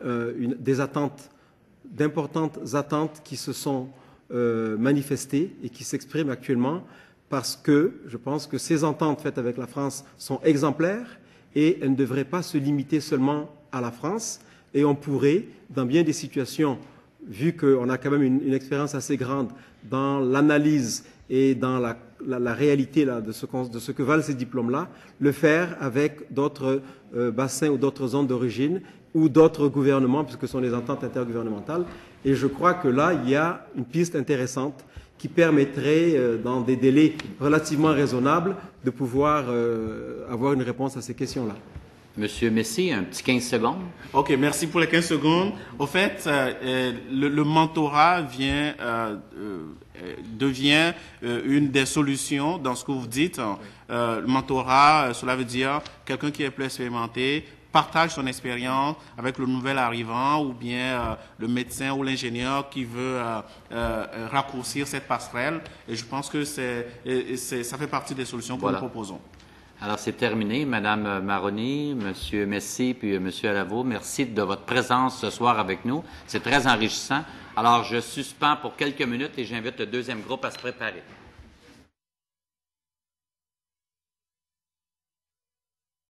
d'importantes attentes qui se sont manifestées et qui s'expriment actuellement parce que je pense que ces ententes faites avec la France sont exemplaires et elles ne devraient pas se limiter seulement à la France et on pourrait, dans bien des situations, vu qu'on a quand même une expérience assez grande dans l'analyse et dans la réalité là, de ce que valent ces diplômes-là, le faire avec d'autres bassins ou d'autres zones d'origine ou d'autres gouvernements, puisque ce sont des ententes intergouvernementales. Et je crois que là, il y a une piste intéressante qui permettrait, dans des délais relativement raisonnables, de pouvoir avoir une réponse à ces questions-là. Monsieur Messi, un petit 15 secondes. OK, merci pour les 15 secondes. Au fait, le mentorat devient une des solutions dans ce que vous dites. Le mentorat, cela veut dire quelqu'un qui est plus expérimenté, partage son expérience avec le nouvel arrivant ou bien le médecin ou l'ingénieur qui veut raccourcir cette passerelle. Et je pense que ça fait partie des solutions que nous proposons. Alors, c'est terminé. Madame Maroni, Monsieur Messi, puis Monsieur Alavo, merci de votre présence ce soir avec nous. C'est très enrichissant. Alors, je suspends pour quelques minutes et j'invite le deuxième groupe à se préparer.